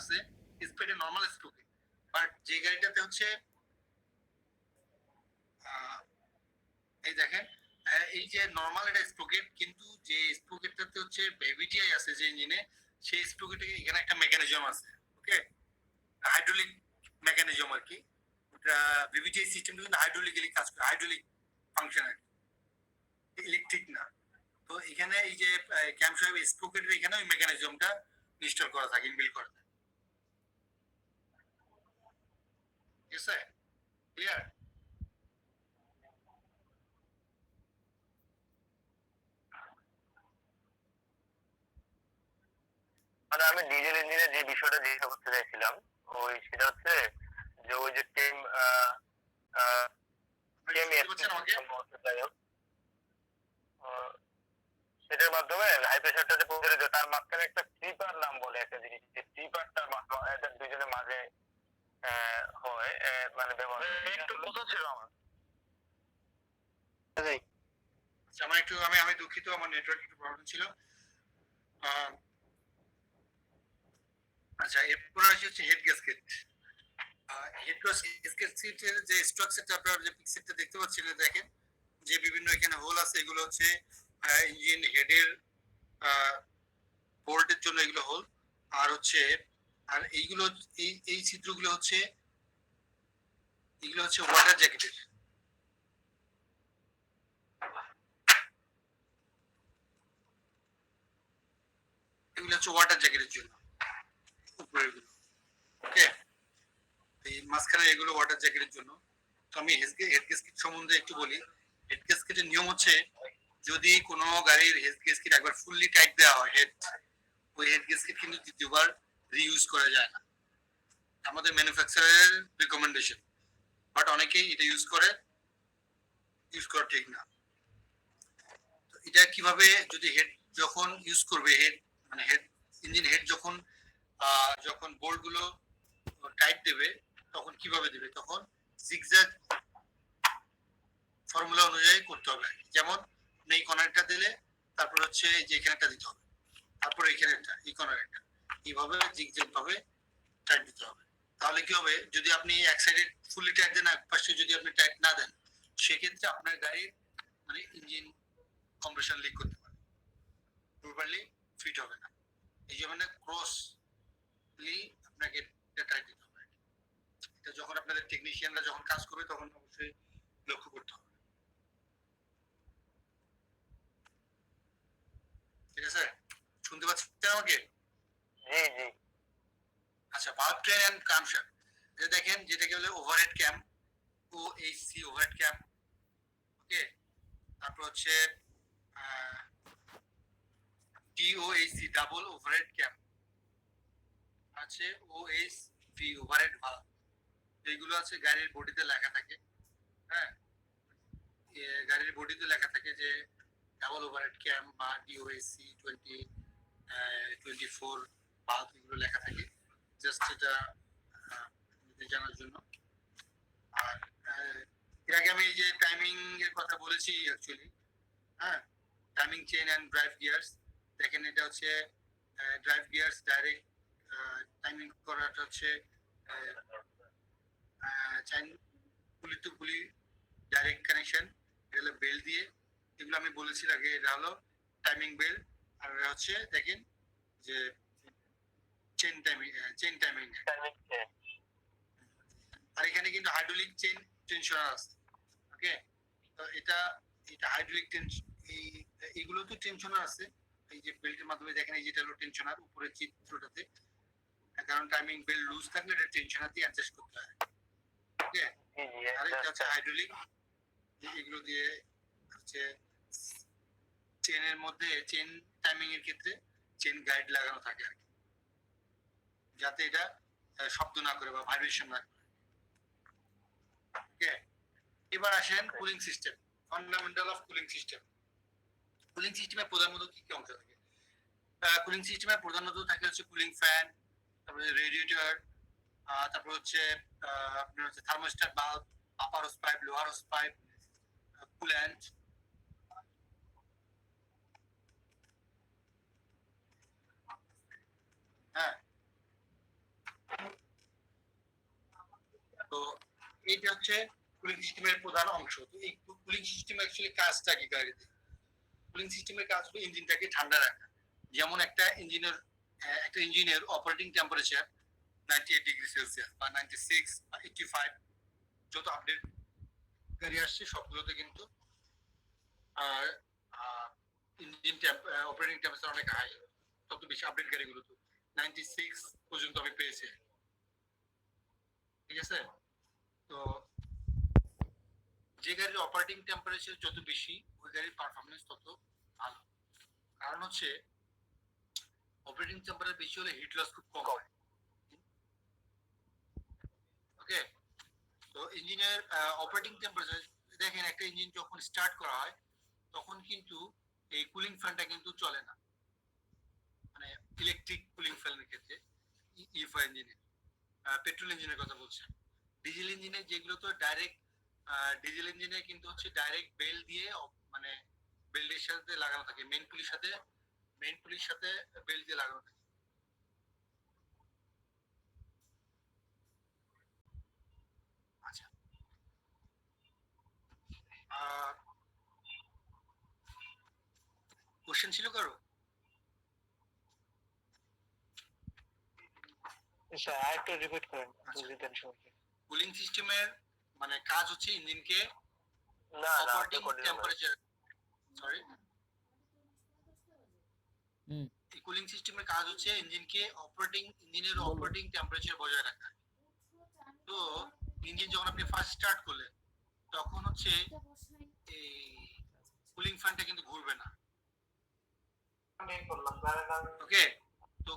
আছে স্প্রেডে normal sprocket, but যে গাড়িটাতে হচ্ছে এই দেখেন এই যে নরমাল এটা স্প্রোকেট, কিন্তু যে স্প্রোকেটটাতে হচ্ছে ভিভিটিআই আছে যে ইঞ্জিনে, সেই স্প্রোকেটে এখানে একটা মেকানিজম আছে, ওকে, হাইড্রোলিক মেকানিজম আর কি। ওটা ভিভিটিআই সিস্টেমটা কিন্তু হাইড্রোলিক্যালি কাজ করে, হাইড্রোলিক ফাংশন আর কি, ইলেকট্রিক না। তো এখানে এই যে ক্যামশাফট স্প্রোকেটের এখানে ওই মেকানিজমটা ইনস্টল করা থাকে, ইনবিল্ড করা থাকে। ঠিক আছে, ক্লিয়ার? মানে আমি ডিজেল ইঞ্জিনের যে বিষয়টা জিজ্ঞাসা করতে চাইছিলাম, ওই সেটা হচ্ছে যে ওই যে টেম সেটার মাধ্যমে হাই প্রেসারটা যে পৌঁছে যায়, তার মাঝখানে একটা স্লিপার নাম বলে একটা জিনিস, যে স্লিপারটার দুজনের মাঝে হয় মানে ব্যবহার একটু বোঝা ছিল আমার। আমার একটু আমি দুঃখিত, আমার নেটওয়ার্ক একটু প্রবলেম ছিল। আচ্ছা, এরপর আসি হচ্ছে হেড গ্যাসকেট। হেড গ্যাসকেটের যে স্ট্রাকচারটা আপনারা যে পিকচারটা দেখতে পাচ্ছিলেন, দেখেন যে বিভিন্ন এখানে হোল আছে, এগুলো হচ্ছে ইঞ্জিন হেডের বোল্টের জন্য এগুলো হোল, আর হচ্ছে আর এইগুলো এই ছিদ্রগুলো হচ্ছে এগুলো হচ্ছে ওয়াটার জ্যাকেটের। এগুলো হচ্ছে ওয়াটার জ্যাকেটের জন্য উপরে এগুলো, ওকে। এই মাঝখানে এগুলো ওয়াটার জ্যাকেটের জন্য। তো আমি হেড গ্যাসকেট সম্বন্ধে একটু বলি। হেড গ্যাসকেটের নিয়ম হচ্ছে, যদি কোনো গাড়ির হেড গ্যাসকেট একবার ফুললি টাইট দেওয়া হয় হেড, ওই হেড গ্যাসকেট কিন্তু দ্বিতীয়বার রিইউজ করা যায় না, আমাদের ম্যানুফ্যাকচারারের রিকমেন্ডেশন। বাট অনেকেই এটা ইউজ করা ঠিক না। তো এটা কিভাবে, যদি হেড যখন ইউজ করবে, হেড মানে হেড ইঞ্জিন হেড যখন যখন বোল্ট গুলো টাইট দেবে, তখন কিভাবে দেবে, তখন জিগজ্যাগ ফর্মুলা অনুযায়ী করতে হবে। যেমন এই কর্নারটা দিলে তারপর হচ্ছে যে এখানেটা দিতে হবে, তারপর এখানে একটা এই কর্নার একটা, এইভাবে জিগজ্যাগ ভাবে টাইট দিতে হবে। তাহলে কি হবে, যদি আপনি এক সাইডে ফুলি টাইট দেন, এক পাশে যদি আপনি টাইট না দেন, সেক্ষেত্রে আপনার গাড়ির মানে ইঞ্জিন কম্প্রেশন লিক করতে পারে, প্রপারলি ফিট হবে না। এই জন্য ক্রসলি আপনাকে এটা টাইট দিতে হবে। এটা যখন আপনাদের টেকনিশিয়ানরা যখন কাজ করবে, তখন অবশ্যই লক্ষ্য করতে হবে। ঠিক আছে, শুনতে পাচ্ছেন আমাকে? জি জি। আচ্ছা, ভালভ ট্রেন এন্ড ক্যামশাফট, এটা দেখেন, যেটাকে বলে ওভারহেড ক্যাম, ওএইচসি ওভারহেড ক্যাম, ওকে। তারপর হচ্ছে ডিওএইচসি ডাবল ওভারহেড ক্যাম, আছে ওএইচভি ওভারহেড ভালভ। এইগুলো আছে গাড়ির বডিতে লেখা থাকে, হ্যাঁ, গাড়ির বডিতে লেখা থাকে যে ডাবল ওভারহেড ক্যাম বা ডিওএইচসি 24 ভালভ, এগুলো লেখা থাকে, জাস্ট এটা জানার জন্য। আর এর আগে আমি এই যে টাইমিং এর কথা বলেছি অ্যাকচুয়ালি, হ্যাঁ, timing chain and drive gears, দেখেন এটা হচ্ছে ড্রাইভ গিয়ার্স ডাইরেক্ট টাইমিং করাটা হচ্ছে চেইন পুলি টু পুলি ডাইরেক্ট কানেকশন, এটা হলো বেল দিয়ে, এগুলো আমি বলেছি আগে, এটা হলো টাইমিং বেল। আর হচ্ছে দেখেন যে চেইন টাইমিং। আর এখানে কিন্তু হাইড্রোলিক চেইন টেনশনার আছে, ওকে। তো এটা হাইড্রোলিক টেনশন, এইগুলো তো টেনশনার আছে। এই যে বেল্টের মাধ্যমে দেখেন, এই যেটা হলো টেনশনার উপরের চিত্রটাতে, কারণ টাইমিং বেল্ট লুজ থাকলে এটা টেনশনার দিয়ে অ্যাডজাস্ট করতে হয়, ওকে। আর এটা হচ্ছে হাইড্রোলিক, এগুলো দিয়ে হচ্ছে চেনের মধ্যে, চেন টাইমিং এর ক্ষেত্রে চেন গাইড লাগানো থাকে আর কি, যাতে এটা শব্দ না করে বা ভাইব্রেশন না করে, ওকে। এবার আসেন cooling system, fundamental of cooling system. Cooling সিস্টেমে প্রধানত কি কি অংশ থাকে? কুলিং সিস্টেমে প্রধানত থাকে হচ্ছে কুলিং ফ্যান, তারপরে রেডিয়েটর, তারপর হচ্ছে আপনার হচ্ছে thermostat bulb, upper hose pipe, lower hose pipe, coolant, হ্যাঁ। এইটা হচ্ছে কুলিং সিস্টেমের প্রধান অংশ। তো এই কুলিং সিস্টেম অ্যাকচুয়ালি কাজটা কি গাড়িতে? কুলিং সিস্টেমের কাজ হলো ইঞ্জিনটাকে ঠান্ডা রাখা। যেমন একটা ইঞ্জিনের অপারেটিং টেম্পারেচার 98 ডিগ্রি সেলসিয়াস বা 96 বা 85, যত আপডেট গাড়ি আসছে সবগুলোতে কিন্তু ইঞ্জিন অপারেটিং টেম্পারেচার অনেক হাই। তত বেশি আপডেট গাড়িগুলো তো 96 পর্যন্ত আমি পেয়েছি। ঠিক আছে? তো যে গাড়ির অপারেটিং টেম্পারেচার যত বেশি ওই গাড়ির পারফরমেন্স তত ভালো। কারণ হচ্ছে অপারেটিং টেম্পারেচার বেশি হলে হিট লস খুব কম হয়। ওকে, তো ইঞ্জিনের অপারেটিং টেম্পারেচার দেখেন, একটা ইঞ্জিন যখন স্টার্ট করা হয় তখন কিন্তু এই কুলিং ফ্যানটা কিন্তু চলে না, মানে ইলেকট্রিক কুলিং ফ্যানের ক্ষেত্রে ইফা ইঞ্জিনে, পেট্রোল ইঞ্জিনের কথা বলছেন। ডিজেল ইঞ্জিনে যেগুলো তো ডাইরেক্ট, ডিজেল ইঞ্জিনে কিন্তু হচ্ছে ডাইরেক্ট বেল দিয়ে, মানে বেল্টের সাথে লাগানো থাকে, মেইন পুলির সাথে বেল দিয়ে লাগানো থাকে। আচ্ছা, কোশ্চেন ছিল কারো? স্যার আরেকটু রিপিট করেন, বুঝতেন সবাই। কুলিং সিস্টেমের মানে কাজ হচ্ছে ইঞ্জিনকে না না অপারেটিং টেম্পারেচার, সরি, কুলিং সিস্টেমের কাজ হচ্ছে ইঞ্জিনের অপারেটিং টেম্পারেচার বজায় রাখা। তো ইঞ্জিন যখন আপনি ফার্স্ট স্টার্ট করলেন তখন হচ্ছে এই কুলিং ফ্যানটা কিন্তু ঘুরবে না। ওকে, তো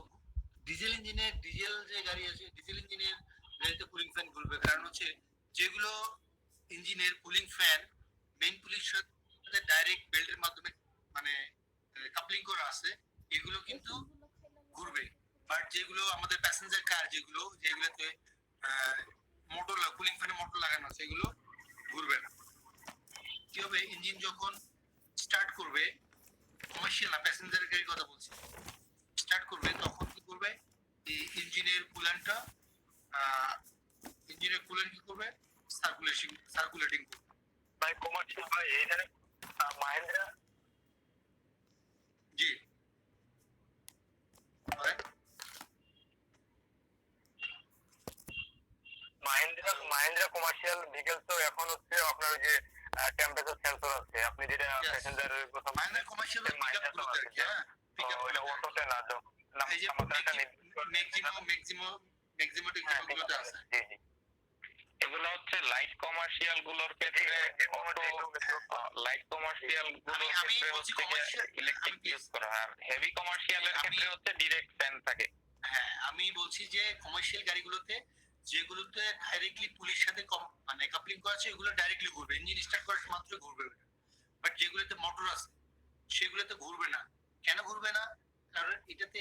ডিজেল যে গাড়ি আছে, ডিজেল ইঞ্জিনের গাড়িতে কুলিং ফ্যান ঘুরবে। কারণ হচ্ছে যেগুলো ইঞ্জিনের কুলিং ফ্যান মেইন পুলির সাথে ডাইরেক্ট বেল্টের মাধ্যমে মানে কাপলিং করা আছে, এগুলো কিন্তু ঘুরবে। বাট যেগুলো আমাদের প্যাসেঞ্জার কার, যেগুলোতে মোটর কুলিং ফ্যানে মোটর লাগানো আছে, এগুলো ঘুরবে না। কি হবে, ইঞ্জিন যখন স্টার্ট করবে, কমার্শিয়াল না প্যাসেঞ্জার গাড়ির কথা বলছি, স্টার্ট করবে তখন কি করবে, এই ইঞ্জিনের কুলেন্ট কি করবে, সার্কুলেটিং করবে। ভাই কমার্শিয়াল ভাই এখানে মাহিন্দ্রা, জি মাহিন্দ্রা কমার্শিয়াল ভেহিকল তো এখন হচ্ছে আপনার ওই যে টেম্পারেচার সেন্সর আছে, আপনি যেটা প্যাসেঞ্জারের কথা মাহিন্দ্রা কমার্শিয়াল পিকআপগুলোতে আর কি, হ্যাঁ ওটা অটোতে না এই যে ম্যাক্সিমাম টেকনোলজিগুলোতে আছে। জি জি, এগুলো হচ্ছে লাইট কমার্শিয়াল গুলোর ক্ষেত্রে, লাইট কমার্শিয়াল গুলোর আমি ক্ষেত্রে বলছি হচ্ছে ইলেকট্রিক ইউজ করা হয়, আর হেভি কমার্শিয়ালের ক্ষেত্রে হচ্ছে ডিরেক্ট ফ্যান থাকে। হ্যাঁ, আমি বলছি যে কমার্শিয়াল গাড়িগুলোতে যেগুলোতে ডাইরেক্টলি পুলিশ সাথে মানে কাপলিং করা আছে, এগুলো ডাইরেক্টলি ঘুরবে, ইঞ্জিন স্টার্ট করার মাত্র ঘুরবে। বাট যেগুলোতে মোটর আছে সেগুলোতে ঘুরবে না। কেন ঘুরবে না? কারণ এটাতে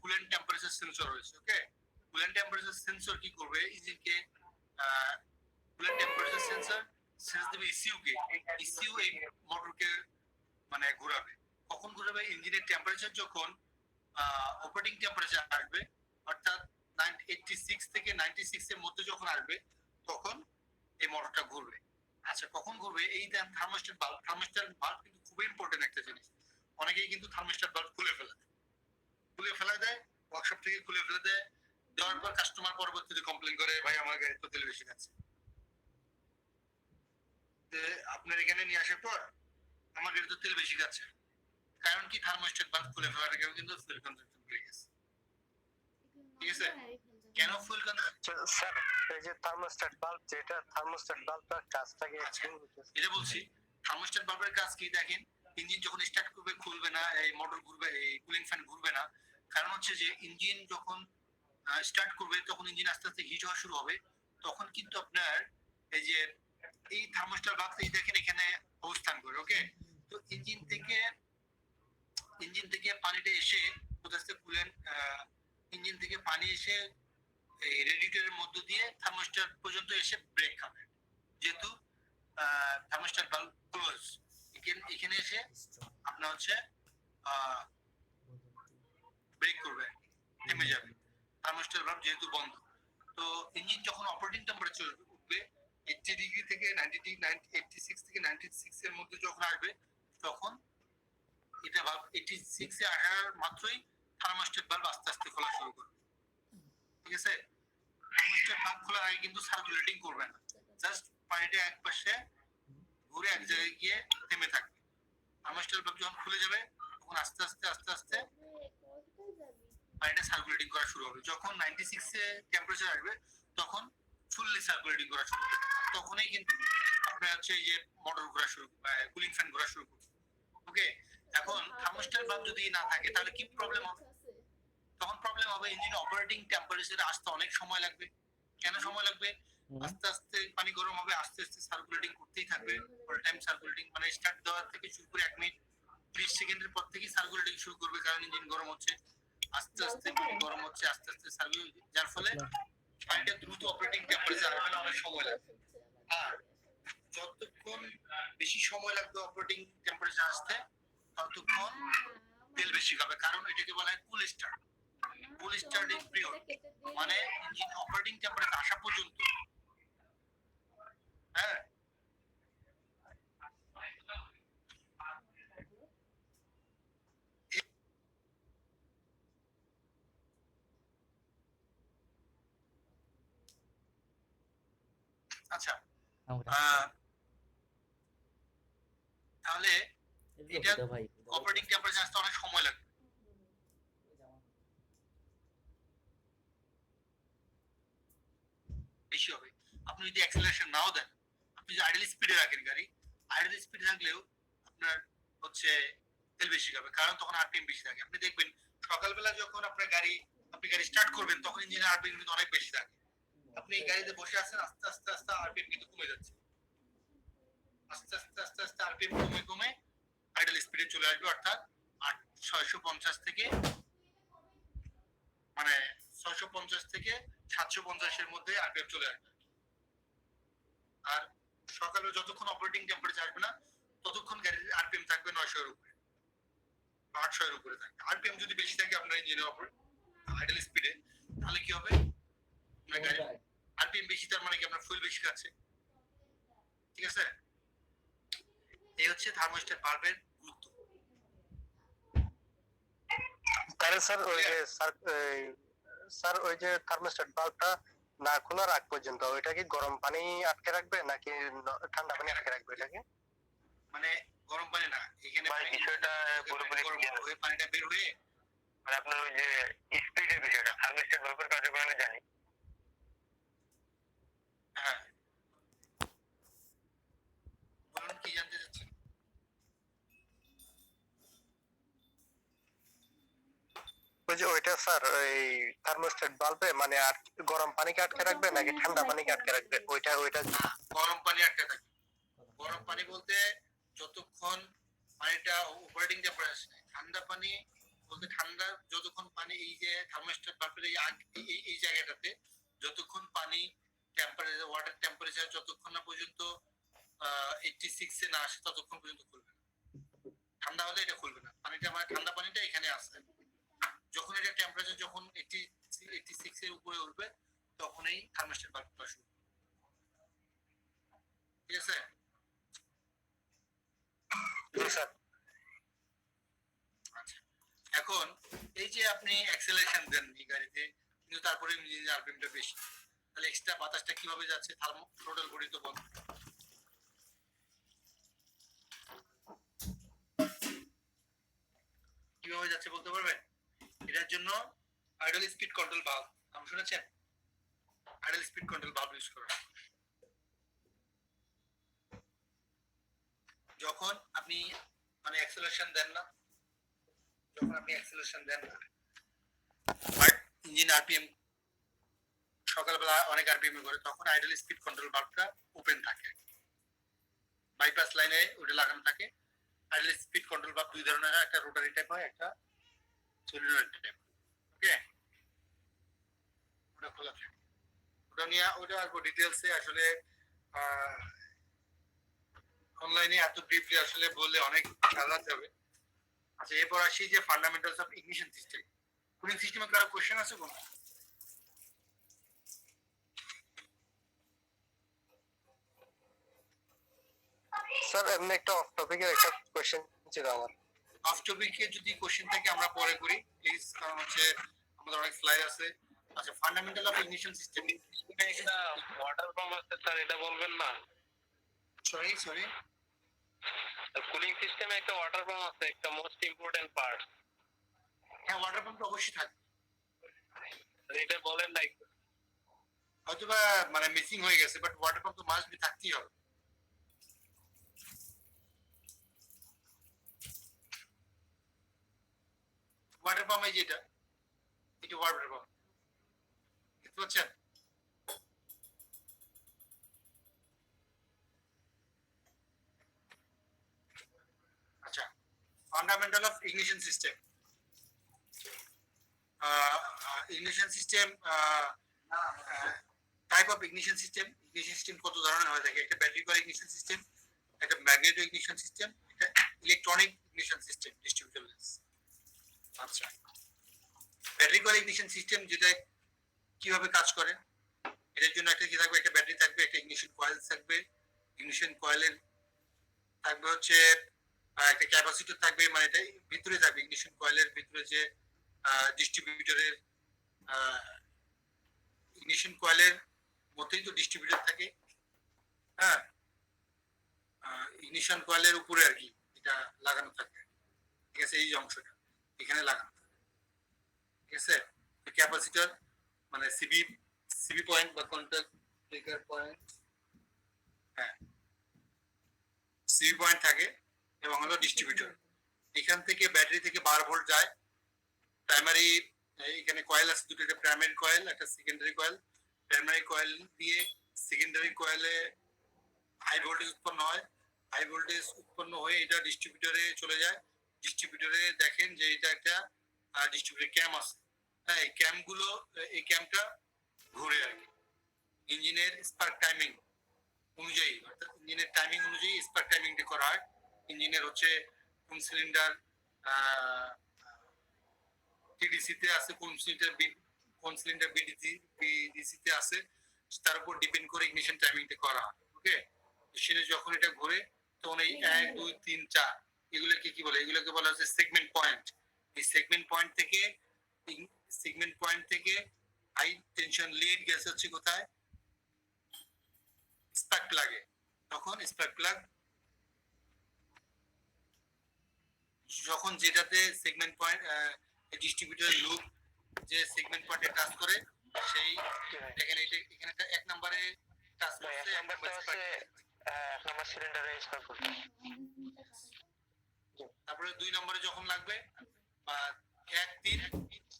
কুলেন্ট টেম্পারেচার সেন্সর রয়েছে। ওকে, কুলেন্ট টেম্পারেচার সেন্সর কি করবে, ইঞ্জিনকে কুলেন্ট টেম্পারেচার সেন্সর সেন্স দেবে ইসিউ এই মোটরকে মানে ঘোরাবে। কখন ঘোরাবে? ইঞ্জিনের টেম্পারেচার যখন অপারেটিং টেম্পারেচার আসবে, অর্থাৎ 86 থেকে 96 এর মধ্যে যখন আসবে, তখন এই মোটরটা ঘুরবে। আচ্ছা, কখন ঘুরবে? এই থার্মোস্ট্যাট বাল্ব কিন্তু খুব ইম্পর্টেন্ট একটা জিনিস। অনেকেই কিন্তু থার্মোস্ট্যাট বাল্ব খুলে ফেলে দেয় ওয়ার্কশপ থেকে খুলে ফেলে দেয়, দেওয়ার পর কাস্টমার পরবর্তীতে কমপ্লেন করে, ভাই আমার গাড়ি তো তেল বেশি খাচ্ছে। আপনার এখানে নিয়ে আসার পর আমার গাড়ি তো তেল বেশি খাচ্ছে, কারণ কি থার্মোস্ট্যাট বাল্ব খুলে ফেলার কারণে কিন্তু ফুয়েল কনজাম্পশন বেড়ে গেছে। ঠিক আছে, কেন ফুয়েল কনজাম্পশন? স্যার এই যে থার্মোস্ট্যাট বাল্ব, যেটা থার্মোস্ট্যাট বাল্বটার কাজটাকে এটা বলছি, থার্মোস্ট্যাট বাল্বের কাজ কি দেখেন, ইঞ্জিন যখন স্টার্ট করবে খুলবে না, এই মোটর ঘুরবে, এই কুলিং ফ্যান ঘুরবে না। কারণ হচ্ছে যে ইঞ্জিন যখন স্টার্ট করবে তখন ইঞ্জিন আস্তে আস্তে হিট হওয়া শুরু হবে, তখন কিন্তু আপনার এই যে এই থার্মোস্ট্যাট বাল্ব এই দেখেন এখানে অবস্থান করে। ওকে, তো ইঞ্জিন থেকে পানিটা এসে কোথাও কুলেন্ট, ইঞ্জিন থেকে পানি এসে এই রেডিয়েটরের মধ্য দিয়ে থার্মোস্ট্যাট পর্যন্ত এসে ব্রেক খাবে। যেহেতু থার্মোস্ট্যাট বাল্ব ক্লোজ, এখানে এসে আপনার হচ্ছে ব্রেক করবে, থেমে যাবে থার্মোস্ট্যাট বাল্ব যেহেতু বন্ধ। তো ইঞ্জিন যখন অপারেটিং টেম্পারেচার উঠবে 80 ডিগ্রি থেকে 90 ডিগ্রি 86 থেকে 96 এর মধ্যে যখন আসবে তখন এটা ভাব 86 এ আসার মাত্রই থার্মোস্ট্যাট ভালভ আস্তে আস্তে খোলা শুরু করবে। ঠিক আছে, থার্মোস্ট্যাট ভালভ খোলার আগে কিন্তু সার্কুলেটিং করবে না, জাস্ট পানিটা এক পাশে ঘুরে এক জায়গায় গিয়ে থেমে থাকবে। থার্মোস্ট্যাট ভালভ যখন খুলে যাবে তখন আস্তে আস্তে আস্তে আস্তে পানিটা সার্কুলেটিং করা শুরু হবে। যখন 96 এ টেম্পারেচার আসবে তখন ফুললি সার্কুলেটিং করা শুরু হবে, তখনই কিন্তু আপনার হচ্ছে এই যে মোটর ঘোরা শুরু কুলিং ফ্যান ঘোরা শুরু করবে। ওকে, এখন থার্মোস্ট্যাট ভালভ যদি না থাকে তাহলে কি প্রবলেম হবে? তখন প্রবলেম হবে ইঞ্জিন অপারেটিং টেম্পারেচারে আসতে অনেক সময় লাগবে। কেন সময় লাগবে? আস্তে আস্তে পানি গরম হবে, আস্তে আস্তে সার্কুলেটিং করতেই থাকবে, অল টাইম সার্কুলেটিং, মানে স্টার্ট দেওয়া থেকে শুরু করে 1 মিনিট 30 সেকেন্ডের পর থেকেই সার্কুলেটিং শুরু করবে, কারণ ইঞ্জিন গরম হচ্ছে, আস্তে আস্তে পানি গরম হচ্ছে, আস্তে আস্তে সার্কুলেটিং, যার ফলে পানিটা দ্রুত অপারেটিং টেম্পারেচার আসবে, অনেক সময় লাগবে। আর যতক্ষণ বেশি সময় লাগবে অপারেটিং টেম্পারেচার আসতে ততক্ষণ তেল বেশি খাবে, কারণ এটাকে বলা হয় কুল স্টার্ট। কুল স্টার্টিং পিরিয়ড মানে ইঞ্জিন অপারেটিং টেম্পারেচার আসা পর্যন্ত। হ্যাঁ, আচ্ছা, তাহলে এটা অপারেটিং টেম্পারেচার আসতে অনেক সময় লাগবে। বেশি হবে। আপনি যদি অ্যাক্সেলারেশন নাও দেন, আপনি যদি আইডল স্পিডে রাখেন গাড়ি, আইডল স্পিডে থাকলেও আপনার হচ্ছে তেল বেশি খাবে, কারণ তখন আরপিএম বেশি থাকে। আপনি দেখবেন সকালবেলা যখন আপনি গাড়ি স্টার্ট করবেন তখন ইঞ্জিনের আরপিএম কিন্তু অনেক বেশি থাকে। আপনি এই গাড়িতে বসে আছেন, আস্তে আস্তে আস্তে আরপিএম কিন্তু কমে যাচ্ছে, আস্তে আস্তে আস্তে আস্তে আরপিএম কমে কমে আইডল স্পিডে চলে আসবে, অর্থাৎ 650 থেকে মানে 650 থেকে 750 এর মধ্যে আরপিএম চলে আসবে। আর সকালে যতক্ষণ অপারেটিং টেম্পারেচার আসবে না ততক্ষণ গাড়ির আরপিএম থাকবে 900 এর উপরে, 800 এর উপরে থাকবে। আরপিএম যদি বেশি থাকে আপনার ইঞ্জিনের আইডল স্পিডে, তাহলে কি হবে? আপনার গাড়ি আরপিএম বেশি, তার মানে কি আপনার ফুয়েল বেশি খাচ্ছে। ঠিক আছে, এই হচ্ছে থার্মোস্ট্যাট ভালভের গুরুত্ব। তাহলে স্যার ওই যে স্যার ওই যে থার্মোস্ট্যাট বাল্বটা না খোলার আগ পর্যন্ত ওইটা কি গরম পানি আটকে রাখবে নাকি ঠান্ডা পানি আটকে রাখবে এটাকে? মানে গরম পানি না, এখানে বিষয়টা পুরোপুরি হয়ে পানিটা বের হয়ে মানে আপনার ওই যে স্পিডের বিষয়টা থার্মোস্ট্যাট ভালভের কার্যক্রম আমি জানি। হ্যাঁ, বলুন কি জানতে চাচ্ছেন? ওই যে ওইটা স্যার ওই থার্মোস্ট্যাট বাল্বে মানে আর গরম পানিকে আটকে রাখবে নাকি ঠান্ডা পানিকে আটকে রাখবে? ওইটা গরম পানি আটকে থাকে। গরম পানি বলতে যতক্ষণ পানিটা অপারেটিং টেম্পারেচার, ঠান্ডা পানি বলতে ঠান্ডা যতক্ষণ পানি এই যে থার্মোস্ট্যাট বাল্বের এই জায়গাটাতে যতক্ষণ পানি টেম্পারেচার, ওয়াটার টেম্পারেচার যতক্ষণ না পর্যন্ত 86 এ না আসে ততক্ষণ পর্যন্ত খুলবে না। ঠান্ডা হলে এটা খুলবে না, পানিটা মানে ঠান্ডা পানিটা এখানে আসে। যখন এটা টেম্পারেচার যখন 86 এর উপরে উঠবে তখনই থার্মোস্ট্যাট বাল্ব খোলা শুরু। ঠিক আছে, আচ্ছা, এখন এই যে আপনি অ্যাক্সেলারেশন দেন এই গাড়িতে, কিন্তু তারপরে ইঞ্জিনের আরপিএমটা বেশি, তাহলে এক্সট্রা বাতাসটা কিভাবে যাচ্ছে? থার্মো থ্রোটল বডি তো বন্ধ, কিভাবে যাচ্ছে বলতে পারবেন? এটার জন্য আইডল স্পিড কন্ট্রোল ভালভ নাম শুনেছেন? Idol speed control valve use করা হয়। যখন আপনি মানে অ্যাক্সেলারেশন দেন না, বাট ইঞ্জিন আরপিএম সকালবেলা অনেক আরপিএম করে, তখন আইডল স্পিড কন্ট্রোল ভালভটা ওপেন থাকে, বাইপাস লাইনে ওটা লাগানো থাকে। আইডল স্পিড কন্ট্রোল ভালভ দুই ধরনের হয়, একটা রোটারি টাইপ হয়, একটা সলিনয়েড টাইপ। ওকে, ওটা খোলা থাকে, ওটা নিয়ে ওটা আর ডিটেইলসে আসলে অনলাইনে এত ব্রিফলি আসলে বললে অনেক জানা যাবে। আচ্ছা, এরপর আসি যে fundamentals of ignition system. Cooling সিস্টেমে কারো কোশ্চেন আছে কোনো? স্যার এমনি একটা অফ টপিকের একটা কোশ্চেন ছিল আমার। অফ টপিকে যদি কোশ্চেন থাকে আমরা পরে করি প্লিজ, কারণ হচ্ছে আমাদের অনেক স্লাইড আছে। আচ্ছা, ফান্ডামেন্টাল অফ ইগনিশন সিস্টেম। একটা ওয়াটার পাম্প আছে স্যার, এটা বলবেন না? সরি, কুলিং সিস্টেমে একটা ওয়াটার পাম্প আছে, একটা মোস্ট ইম্পর্টেন্ট পার্ট। হ্যাঁ, ওয়াটার পাম্প অবশ্যই থাকবে। এটা বলেন নাই। হয়তোবা মানে মিসিং হয়ে গেছে, বাট ওয়াটার পাম্প তো মাস্ট বি থাকতেই হবে। ওয়াটার পাম্প এই যেটা, এটা ওয়াটার পাম্প, দেখতে পাচ্ছেন? আচ্ছা, fundamental of ignition system. Ignition system, type of ignition system. Ignition system কত ধরনের হয়ে থাকে? একটা ব্যাটারি কয়েল ইগনিশন সিস্টেম, একটা ম্যাগনেটো ইগনিশন সিস্টেম, একটা ইলেকট্রনিক ইগনিশন সিস্টেম, ডিস্ট্রিবিউটেবলস। আচ্ছা, ব্যাটারি কয়েল ইগনিশন সিস্টেম যেটা কিভাবে কাজ করে, এটার জন্য একটা কি থাকবে? একটা ব্যাটারি থাকবে, একটা ইগনিশন কয়েল থাকবে। ইগনিশন কয়েলের থাকবে হচ্ছে একটা ক্যাপাসিটর থাকবে, মানে এটা ভিতরে থাকবে ইগনিশন কয়েলের ভিতরে যে ডিস্ট্রিবিউটরের, ইগনিশন কয়েলের মধ্যেই তো ডিস্ট্রিবিউটর থাকে। হ্যাঁ, ইগনিশন কয়েলের উপরে আর কি এটা লাগানো থাকে, ঠিক আছে? এই যে অংশটা এখানে লাগানো থাকে, ঠিক আছে? ক্যাপাসিটর মানে সিবি পয়েন্ট বা কন্টাক্ট ট্রিগার পয়েন্ট, হ্যাঁ সিবি পয়েন্ট থাকে, এবং হলো ডিস্ট্রিবিউটর। এখান থেকে ব্যাটারি থেকে 12 ভোল্ট যায়। প্রাইমারি, এখানে কয়েল আছে দুটো, একটা প্রাইমারি কয়েল, একটা সেকেন্ডারি কয়েল। প্রাইমারি কয়েল দিয়ে সেকেন্ডারি কয়েলে হাই ভোল্টেজ উৎপন্ন হয়। হাই ভোল্টেজ উৎপন্ন হয়ে এটা ডিস্ট্রিবিউটরে চলে যায়। ডিস্ট্রিবিউটরে দেখেন যে এটা একটা ডিস্ট্রিবিউটর ক্যাম আছে। হ্যাঁ, এই ক্যামগুলো, এই ক্যামটা ঘুরে আর কি ইঞ্জিনের স্পার্ক টাইমিং অনুযায়ী, অর্থাৎ ইঞ্জিনের টাইমিং অনুযায়ী স্পার্ক টাইমিংটা করা হয়। ইঞ্জিনের হচ্ছে কোন সিলিন্ডার টিডিসিতে আছে, কোন সিলিন্ডার বিডিসিতে আছে, তার উপর ডিপেন্ড করে ইগনিশন টাইমিংটা করা হয়। ওকে, সেটা যখন এটা ঘুরে তখন এই 1 2 3 4 এগুলোকে কি বলে? এগুলোকে বলা হচ্ছে সেগমেন্ট পয়েন্ট। এই সেগমেন্ট পয়েন্ট থেকে হাই টেনশন লিড গেছে হচ্ছে কোথায়? স্পার্ক প্লাগে। তখন স্পার্ক প্লাগ যখন যেটাতে সেগমেন্ট পয়েন্ট ডিস্ট্রিবিউটর লুপ যে সেগমেন্ট পয়েন্টে টাচ করে, সেই এখানে একটা 1 নম্বরে টাচ করছে, 1 নম্বর সিলিন্ডারে স্পার্ক করছে। তারপরে 2 নম্বরে যখন লাগবে, বা 1 3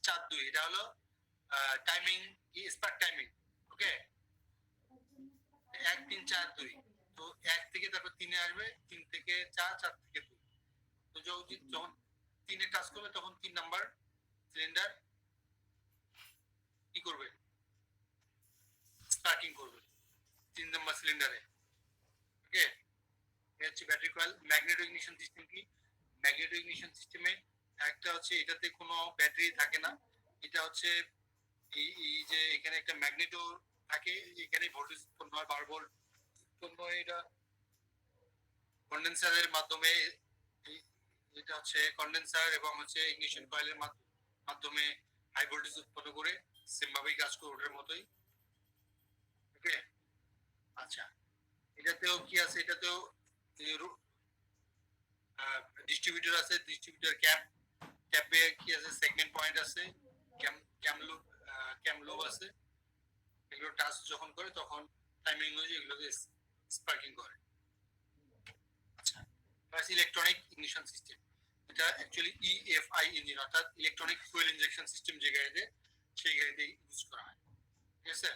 4 2, এটা হলো টাইমিং, স্পার্ক টাইমিং। ওকে, 1 3 4 2, তো 1 থেকে তারপর 3 এ আসবে, 3 থেকে 4, 4 থেকে 2। তো যখন 3 এ টাচ করবে তখন 3 নাম্বার সিলিন্ডার কি করবে? স্পার্কিং করবে 3 নাম্বার সিলিন্ডারে। ওকে, এটা হচ্ছে battery coil. Magneto ignition system কি? ম্যাগনেটো ইগনিশন সিস্টেমে একটা হচ্ছে এটাতে কোনো ব্যাটারি থাকে না। এটা হচ্ছে এই যে এখানে একটা ম্যাগনেটো থাকে, এখানে ভোল্টেজ উৎপন্ন হয়, 12 ভোল্ট উৎপন্ন হয়। এটা কন্ডেন্সারের মাধ্যমে, এটা হচ্ছে কন্ডেন্সার এবং হচ্ছে ইগনিশন কয়েলের মাধ্যমে হাই ভোল্টেজ উৎপন্ন করে, সেম ভাবেই কাজ করে ওটার মতোই। ওকে, আচ্ছা, এটাতেও কি আছে? এটাতেও ডিস্ট্রিবিউটর আছে, ডিস্ট্রিবিউটর ক্যাপে কি আছে? সেগমেন্ট পয়েন্ট আছে, ক্যাম লুপ আছে। এগুলো টাচ যখন করে তখন টাইমিং অনুযায়ী এগুলোকে স্পার্কিং করে। আচ্ছা, ইলেকট্রনিক ইগনিশন সিস্টেম, এটা অ্যাকচুয়ালি ইএফআই ইঞ্জিন, অর্থাৎ ইলেকট্রনিক ফুয়েল ইনজেকশন সিস্টেম যে গাড়িতে, সেই গাড়িতে ইউজ করা হয়। ঠিক আছে,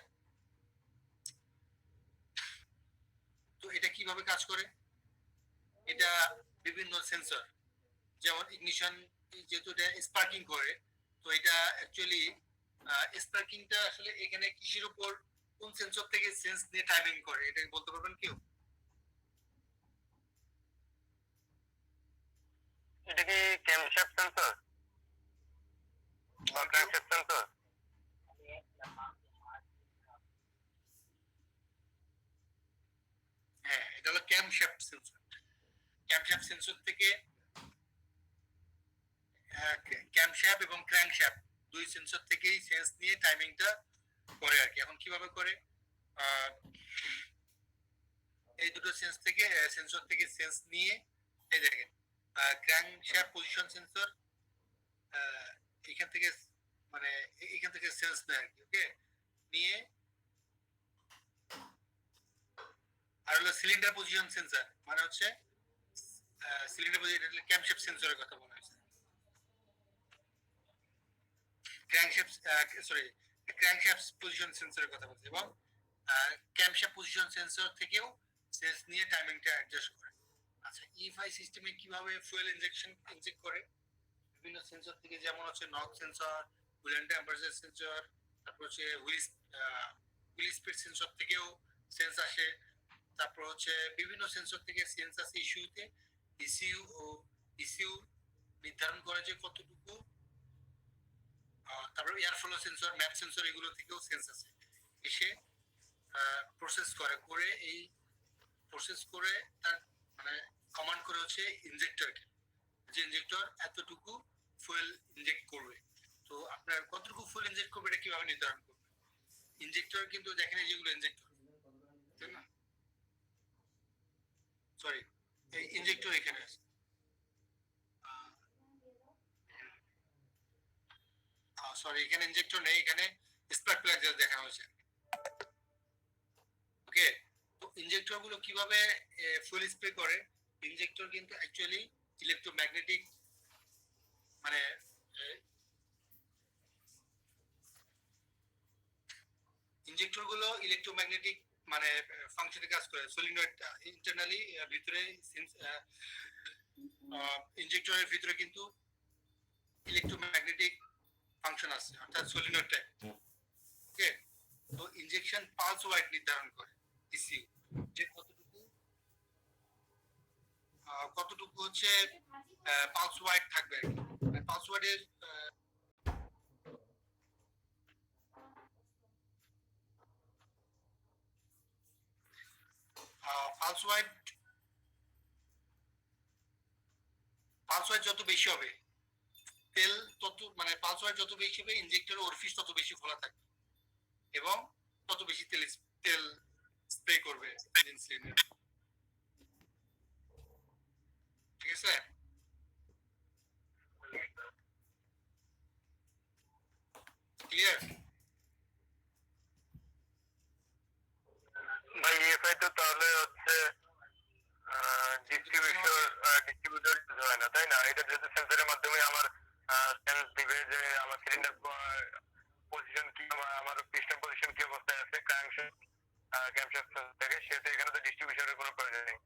তো এটা কিভাবে কাজ করে? এটা বিভিন্ন সেন্সর, যেমন ইগনিশন যেহেতু এটা স্পার্কিং করে, তো এটা অ্যাকচুয়ালি স্পার্কিংটা আসলে এখানে কিসের উপর, কোন সেন্সর থেকে সেন্স দিয়ে টাইমিং করে, এটা বলতে পারবেন কেউ? এটা কি ক্যামশ্যাফট সেন্সর বা ক্র্যাঙ্কশ্যাফট সেন্সর? হ্যাঁ, এটা হলো ক্যামশ্যাফট সেন্সর। ক্যামশ্যাফট সেন্সর থেকে ক্যামশ্যাফট এবং ক্র্যাঙ্কশ্যাফট দুই সেন্সর থেকেই সেন্স নিয়ে টাইমিংটা করে আর কি। এখন কিভাবে করে, এই দুটো সেন্সর থেকে সেন্স নিয়ে, এই দেখেন ক্র্যাঙ্কশ্যাফট পজিশন সেন্সর এখান থেকে মানে এখান থেকে সেন্স নেয় আর কি। ওকে, নিয়ে আর হলো সিলিন্ডার পজিশন সেন্সর, মানে হচ্ছে সিলিন্ডার পজিশন ক্যামশ্যাফট সেন্সরের কথা বলা হয়েছে। ক্র্যাঙ্কশ্যাফট পজিশন সেন্সরের কথা বলছে, এবং ক্যামশ্যাফট পজিশন সেন্সর থেকেও সেন্স নিয়ে টাইমিংটা অ্যাডজাস্ট করে। আচ্ছা, ইএফআই সিস্টেমে কিভাবে ফুয়েল ইনজেক্ট করে, বিভিন্ন সেন্সর থেকে, যেমন হচ্ছে knock sensor, coolant temperature sensor, তারপর হচ্ছে হুইল স্পিড সেন্সর থেকেও সেন্স আসে, তারপর হচ্ছে বিভিন্ন সেন্সর থেকে সেন্স আসে ইস্যুতে। ইসিউ নির্ধারণ করে যে কতটুকু, তারপর air flow sensor, map sensor, এগুলো থেকেও সেন্স আছে, এসে প্রসেস করে এই প্রসেস করে তার মানে কমান্ড করে হচ্ছে ইনজেক্টরকে, যে ইনজেক্টর এতটুকু ফুয়েল ইনজেক্ট করবে। তো আপনার কতটুকু ফুয়েল ইনজেক্ট করবে এটা কিভাবে নির্ধারণ করবে? ইনজেক্টর কিন্তু দেখেন যেগুলো ইনজেক্টর, তাই না? সরি, এই ইনজেক্টর এখানে আছে, সরি এখানে ইনজেক্টর নেই, এখানে স্পার্ক প্লাগ দেখানো হয়েছে। ওকে, তো ইনজেক্টর গুলো কিভাবে ফুয়েল স্প্রে করে? ইনজেক্টর কিন্তু অ্যাকচুয়ালি ইলেকট্রোম্যাগনেটিক, মানে ইনজেক্টর গুলো ইলেকট্রোম্যাগনেটিক মানে ফাংশনে কাজ করে। সলিনয়েড ইন্টারনালি ভিতরে ইনজেক্টরের ভিতরে কিন্তু ইলেকট্রোম্যাগনেটিক ফাংশন আছে, অর্থাৎ সলিনয়েড টাইপ। ওকে, তো ইনজেকশন পালস ওয়াইড নির্ধারণ করে ইসিউ, যে কতটুকু হচ্ছে পালস ওয়াইড থাকবে আর কি। পালস ওয়াইডের পালস ওয়াইড যত বেশি হবে, তেল তত মানে পালস ওয়াইড যত বেশি হবে, ইনজেক্টরের ওরফিস তত বেশি খোলা থাকবে এবং তত বেশি তেল স্প্রে করবে ইনসুলিনের। ঠিক আছে? ক্লিয়ার? ভাই ইএফআই তো তাহলে হচ্ছে ডিস্ট্রিবিউটর হয় না, তাই না? এটা যেহেতু সেন্সরের মাধ্যমে আমার সেন্স দিবে যে আমার সিলিন্ডার পজিশন কি, আমার পিস্টন পজিশন কি অবস্থায় আছে, ক্যামশ্যাফট থেকে, সেটা এখানে তো ডিস্ট্রিবিউশনের কোনো প্রয়োজন নেই।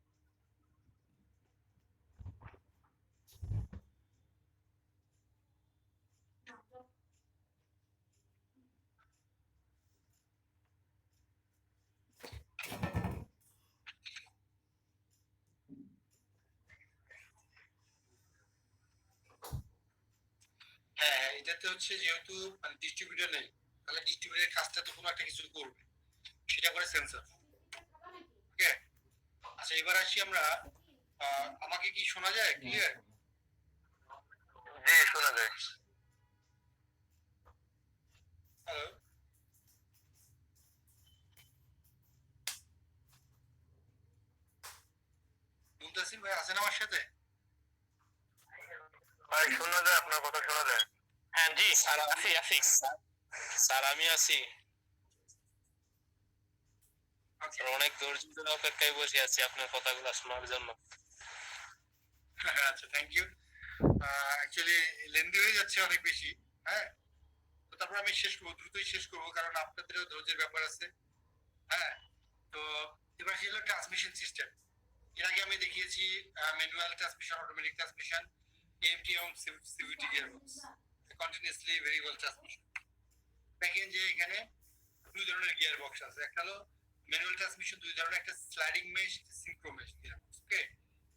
হ্যাঁ, এটাতে হচ্ছে যেহেতু মানে ডিস্ট্রিবিউটর নেই, তাহলে ডিস্ট্রিবিউটরের কাজটা তো কোনো একটা কিছু করবে, সেটা করে সেন্সর। ওকে, আচ্ছা এবার আসি আমরা, আমাকে কি শোনা যায়? ক্লিয়ার? জি, শোনা যায়। হ্যালো, মুমতাসিম ভাই আছেন আমার সাথে? ভাই শোনা যায়, আপনার কথা শোনা যায়। হ্যাঁ জি স্যার, আছি স্যার, আমি আছি। অনেক ধৈর্য ধরে অপেক্ষায় বসে আছি আপনার কথাগুলো শোনার জন্য। আচ্ছা, থ্যাংক ইউ। অ্যাকচুয়ালি লেন্দি হয়ে যাচ্ছে অনেক বেশি। হ্যাঁ, তো তারপর আমি দ্রুতই শেষ করবো, কারণ আপনাদেরও ধৈর্যের ব্যাপার আছে। হ্যাঁ, তো এবার হলো ট্রান্সমিশন সিস্টেম। এর আগে আমি দেখিয়েছি manual transmission, automatic transmission, AMT এবং CVT gearbox, continuously variable transmission. দেখেন যে এখানে দুই ধরনের গিয়ার বক্স আছে, একটা হলো ম্যানুয়াল ট্রান্সমিশন দুই ধরনের, একটা স্লাইডিং মেশ, সিনক্রো মেশ গিয়ারবক্স। ওকে,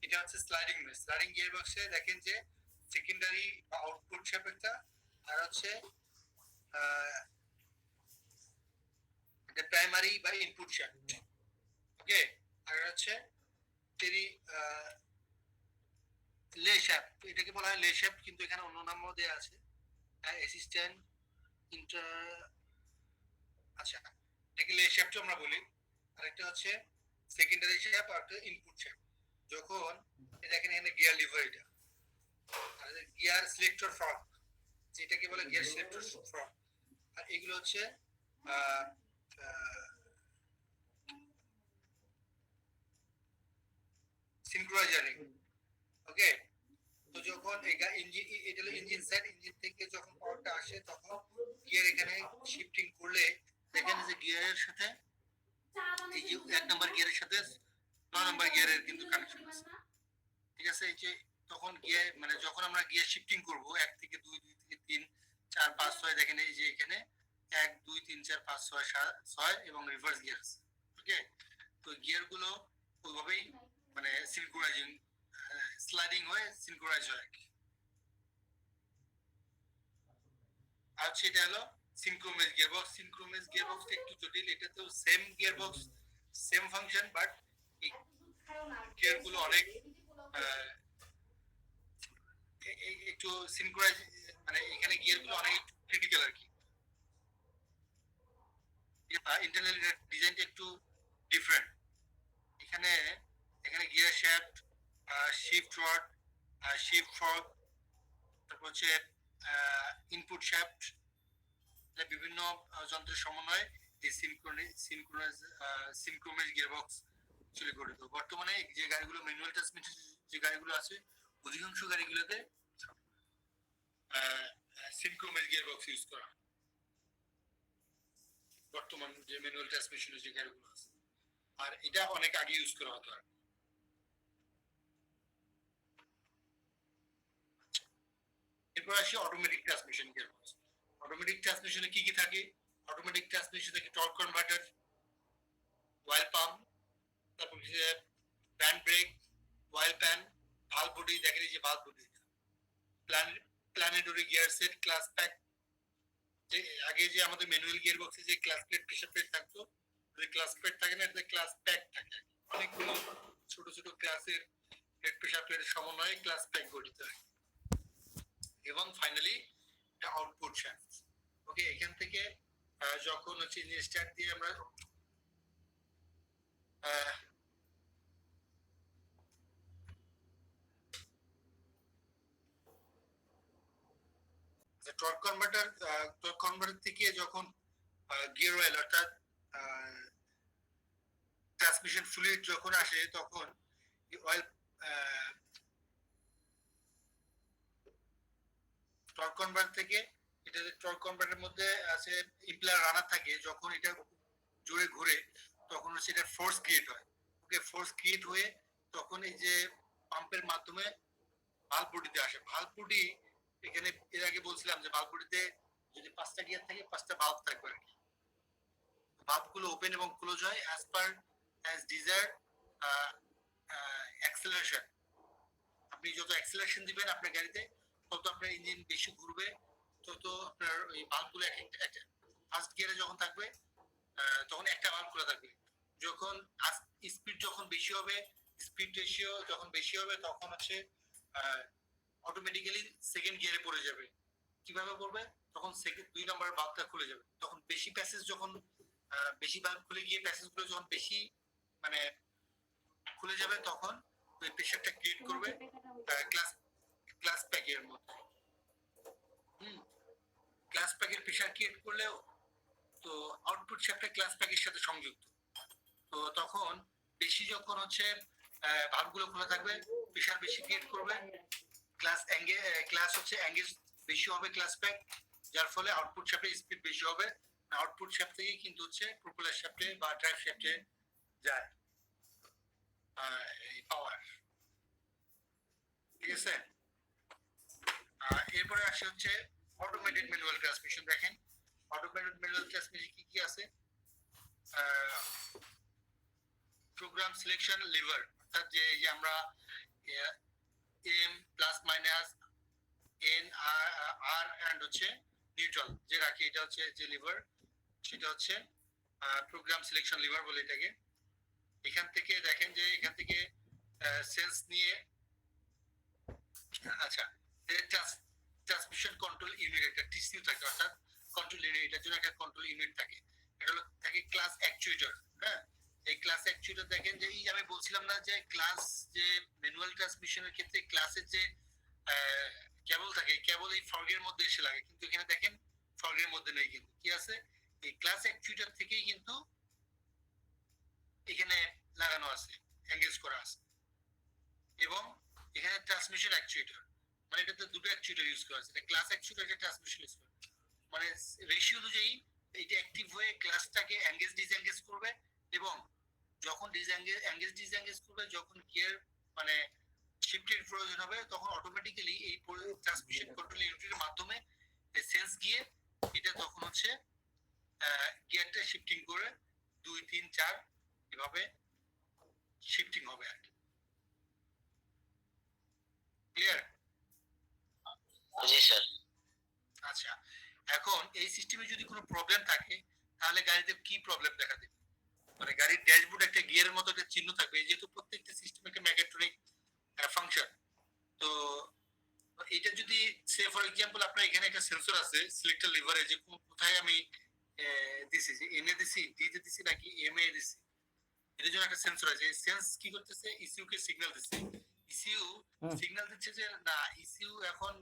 এটা হচ্ছে স্লাইডিং মেশ। স্লাইডিং গিয়ারবক্সে দেখেন যে সেকেন্ডারি বা আউটপুট শ্যাফট একটা, আর হচ্ছে এটা প্রাইমারি বা ইনপুট শ্যাফট। ওকে, আর হচ্ছে লে শ্যাফট, এটাকে বলা হয় লে শ্যাফট, কিন্তু এখানে অন্য নামও দেওয়া আছে, অ্যাসিস্ট্যান্ট ইন্টার, আচ্ছা এটাকে লে শ্যাফট আমরা বলি। আরেকটা হচ্ছে সেকেন্ডারি শ্যাফট আর একটা ইনপুট শ্যাফট। যখন দেখেন এখানে গিয়ার লিভার, এটা আর গিয়ার সিলেক্টর ফ্রন্ট, যেটাকে বলে গিয়ার সিলেক্টর ফ্রন্ট, আর এগুলো হচ্ছে সিনক্রোনাইজারিং। ওকে, তো যখন ইঞ্জিন, এটা হলো ইঞ্জিন সাইড, ইঞ্জিন থেকে যখন পাওয়ারটা আসে তখন গিয়ার এখানে শিফটিং করলে দেখেন যে গিয়ারের সাথে এই যে 1 নাম্বার গিয়ারের সাথে 9 নাম্বার গিয়ারের কিন্তু কানেকশন আছে, ঠিক আছে? এই যে তখন গিয়ার মানে যখন আমরা গিয়ার শিফটিং করব 1 থেকে 2, 2 থেকে 3, 4, 5, 6, দেখেন এই যে এখানে 1, 2, 3, 4, 5, 6, 6 এবং রিভার্স গিয়ার আছে। ওকে, তো গিয়ার গুলো ওইভাবেই মানে সিনক্রোনাইজিং, স্লাইডিং হয়ে সিনক্রোনাইজ হয় আর কি। আর সেটা হলো সিনক্রোমেজ গিয়ারবক্স। সিনক্রোমেজ গিয়ারবক্সটা একটু জটিল, এটা তো same gearbox, same function, but এই গিয়ার গুলো অনেক একটু সিনক্রোনাইজ, মানে এখানে গিয়ার গুলো অনেক ক্রিটিক্যাল আর কি। ইন্টারনাল ডিজাইনটা একটু ডিফারেন্ট। এখানে এখানে gear shaft, shift rod, shift fork, তারপর হচ্ছে ইনপুট শ্যাফট, বিভিন্ন যন্ত্রের সমন্বয়ে এই সিনক্রোমেজ গিয়ারবক্স চলে গঠিত। বর্তমানে যে গাড়িগুলো ম্যানুয়াল ট্রান্সমিশন যে গাড়িগুলো আছে, অধিকাংশ গাড়িগুলোতে সিনক্রোমেজ গিয়ারবক্স ইউজ করা, বর্তমান যে ম্যানুয়াল ট্রান্সমিশনের যে গাড়িগুলো আছে। আর এটা অনেক আগে ইউজ করা হতো আর। এরপর আসি অটোমেটিক ট্রান্সমিশন গিয়ারবক্স। অটোমেটিক ট্রান্সমিশনে কি কি থাকে? অটোমেটিক ট্রান্সমিশন থাকে টর্ক কনভার্টার, অয়েল পাম্প, তারপর হচ্ছে band brake, oil pan, valve body, দেখেন এই যে valve body, planetary gear set, clutch pack. যে আগে যে আমাদের ম্যানুয়াল গিয়ার বক্সে যে ক্লাস প্লেট, প্রেসার প্লেট থাকতো, ক্লাস প্লেট থাকে না, এটা ক্লাস প্যাক থাকে। অনেকগুলো ছোট ছোট ক্লাসের প্লেট, প্রেসার প্লেটের সমন্বয়ে ক্লাস প্যাক গঠিত হয়। এবং ফাইনালি আউটপুট শ্যাফট। ওকে, এখান থেকে যখন হচ্ছে ইঞ্জিন স্টার্ট দিয়ে আমরা টর্ক কনভার্টার থেকে যখন গিয়ার অয়েল অর্থাৎ ট্রান্সমিশন ফ্লুইড যখন আসে, তখন অয়েল টর্ক কনভার্টার থেকে, এটা টর্ক কনভার্টারের মধ্যে আছে ইম্পেলার রানার থাকে, যখন এটা জোরে ঘুরে তখন হচ্ছে এটা ফোর্স ক্রিয়েট হয়। ওকে, ফোর্স ক্রিয়েট হয়ে তখন এই যে পাম্পের মাধ্যমে ভালভ বডিতে আসে। ভালভ বডি এখানে এর আগে বলছিলাম যে ভালভ বডিতে যদি 5টা গিয়ার থাকে 5টা ভালভ থাকবে আর কি। ভালভগুলো ওপেন এবং ক্লোজ হয় অ্যাজ ডিজায়ার্ড অ্যাক্সেলারেশন। আপনি যত অ্যাক্সেলারেশন দিবেন আপনার গাড়িতে, তত আপনার ইঞ্জিন বেশি ঘুরবে, তত আপনার ওই ভালভগুলো একটা ফার্স্ট গিয়ারে যখন থাকবে তখন একটা ভালভ খোলা থাকবে। যখন স্পিড যখন বেশি হবে, স্পিড রেশিও যখন বেশি হবে, তখন হচ্ছে অটোমেটিক্যালি সেকেন্ড গিয়ারে পড়ে যাবে। কিভাবে পড়বে? তখন সেকেন্ড 2 নাম্বার ভালভটা খুলে যাবে। তখন বেশি প্যাসেজ যখন বেশি ভালভ খুলে গিয়ে প্যাসেজগুলো যখন বেশি মানে খুলে যাবে, তখন ওই প্রেসারটা ক্রিয়েট করবে ক্লাস প্যাকের মধ্যে। ক্লাস প্যাকের প্রেসার ক্রিয়েট করলেও তো আউটপুট শ্যাফটটা ক্লাস প্যাকের সাথে সংযুক্ত। তো তখন বেশি যখন হচ্ছে ভালভগুলো খোলা থাকবে, প্রেসার বেশি ক্রিয়েট করবে, ক্লাস হচ্ছে এঙ্গেজ বেশি হবে ক্লাস প্যাক, যার ফলে আউটপুট শ্যাফটের স্পিড বেশি হবে। আউটপুট শ্যাফট থেকে কিন্তু হচ্ছে প্রোপেলার শ্যাফটে বা ড্রাইভ শ্যাফটে যায় এই পাওয়ার। ঠিক আছে, এরপরে আসে হচ্ছে অটোমেটেড ম্যানুয়াল ট্রান্সমিশন। দেখেন অটোমেটেড ম্যানুয়াল ট্রান্সমিশন কি কি আছে? প্রোগ্রাম সিলেকশন লিভার, অর্থাৎ যে আমরা M plus minus N R and হচ্ছে নিউট্রাল যে রাখি, এটা হচ্ছে যে লিভার, সেটা হচ্ছে প্রোগ্রাম সিলেকশন লিভার বলে এটাকে। এখান থেকে দেখেন যে এখান থেকে সেন্স নিয়ে আচ্ছা, ট্রান্সমিশন কন্ট্রোল ইউনিট একটা টিসিউ থাকে, অর্থাৎ কন্ট্রোল ইউনিট, এটার জন্য একটা কন্ট্রোল ইউনিট থাকে। এটা হলো থাকে ক্লাস অ্যাকচুয়েটর। হ্যাঁ, এই ক্লাস অ্যাকচুয়েটর দেখেন যে এই আমি বলছিলাম না যে ক্লাস যে ম্যানুয়াল ট্রান্সমিশনের ক্ষেত্রে ক্লাসের যে কেবল থাকে, কেবল এই ফর্গের মধ্যে এসে লাগে, কিন্তু এখানে দেখেন ফর্গের মধ্যে নেই, কিন্তু কি আছে এই ক্লাস অ্যাকচুয়েটর থেকেই কিন্তু এখানে লাগানো আছে, এঙ্গেজ করা আছে। এবং এখানে ট্রান্সমিশন অ্যাকচুয়েটর, মানে এটাতে দুটো অ্যাকচুয়েটর ইউজ করা আছে, এটা ক্লাস অ্যাকচুয়েটর, এটা ট্রান্সমিশন ইউজ করা, মানে রেশিও অনুযায়ী এটা অ্যাক্টিভ হয়ে ক্লাসটাকে এঙ্গেজ ডিসএঙ্গেজ করবে, এবং যখন ডিসএঙ্গেজ করবে, যখন গিয়ার মানে শিফটের প্রয়োজন হবে, তখন অটোমেটিক্যালি এই ট্রান্সমিশন কন্ট্রোল ইউনিটের মাধ্যমে সেন্স গিয়ে এটা তখন হচ্ছে গিয়ারটা শিফটিং করে 2 3 4 এভাবে শিফটিং হবে আর কি। ক্লিয়ার? জি স্যার। আচ্ছা, এখন এই সিস্টেমে যদি কোনো প্রবলেম থাকে তাহলে গাড়িতে কি প্রবলেম দেখা দেবে, মানে গাড়ির ড্যাশবোর্ড একটা গিয়ারের মতো একটা চিহ্ন থাকবে, যেহেতু প্রত্যেকটা সিস্টেম একটা মেকাট্রনিক ফাংশন। তো এটা যদি সে ফর এক্সাম্পল আপনার এখানে একটা সেন্সর আছে সিলেক্টর লিভারে, যে কোথায় আমি দিছি, যে এন এ দিছি, ডি তে দিছি নাকি এম এ দিছি, এর জন্য একটা সেন্সর আছে। সেন্স কি করতেছে, ইসিউ কে সিগন্যাল দিচ্ছে, ইসিউ সিগন্যাল দিচ্ছে যে না, ইসিউ এখন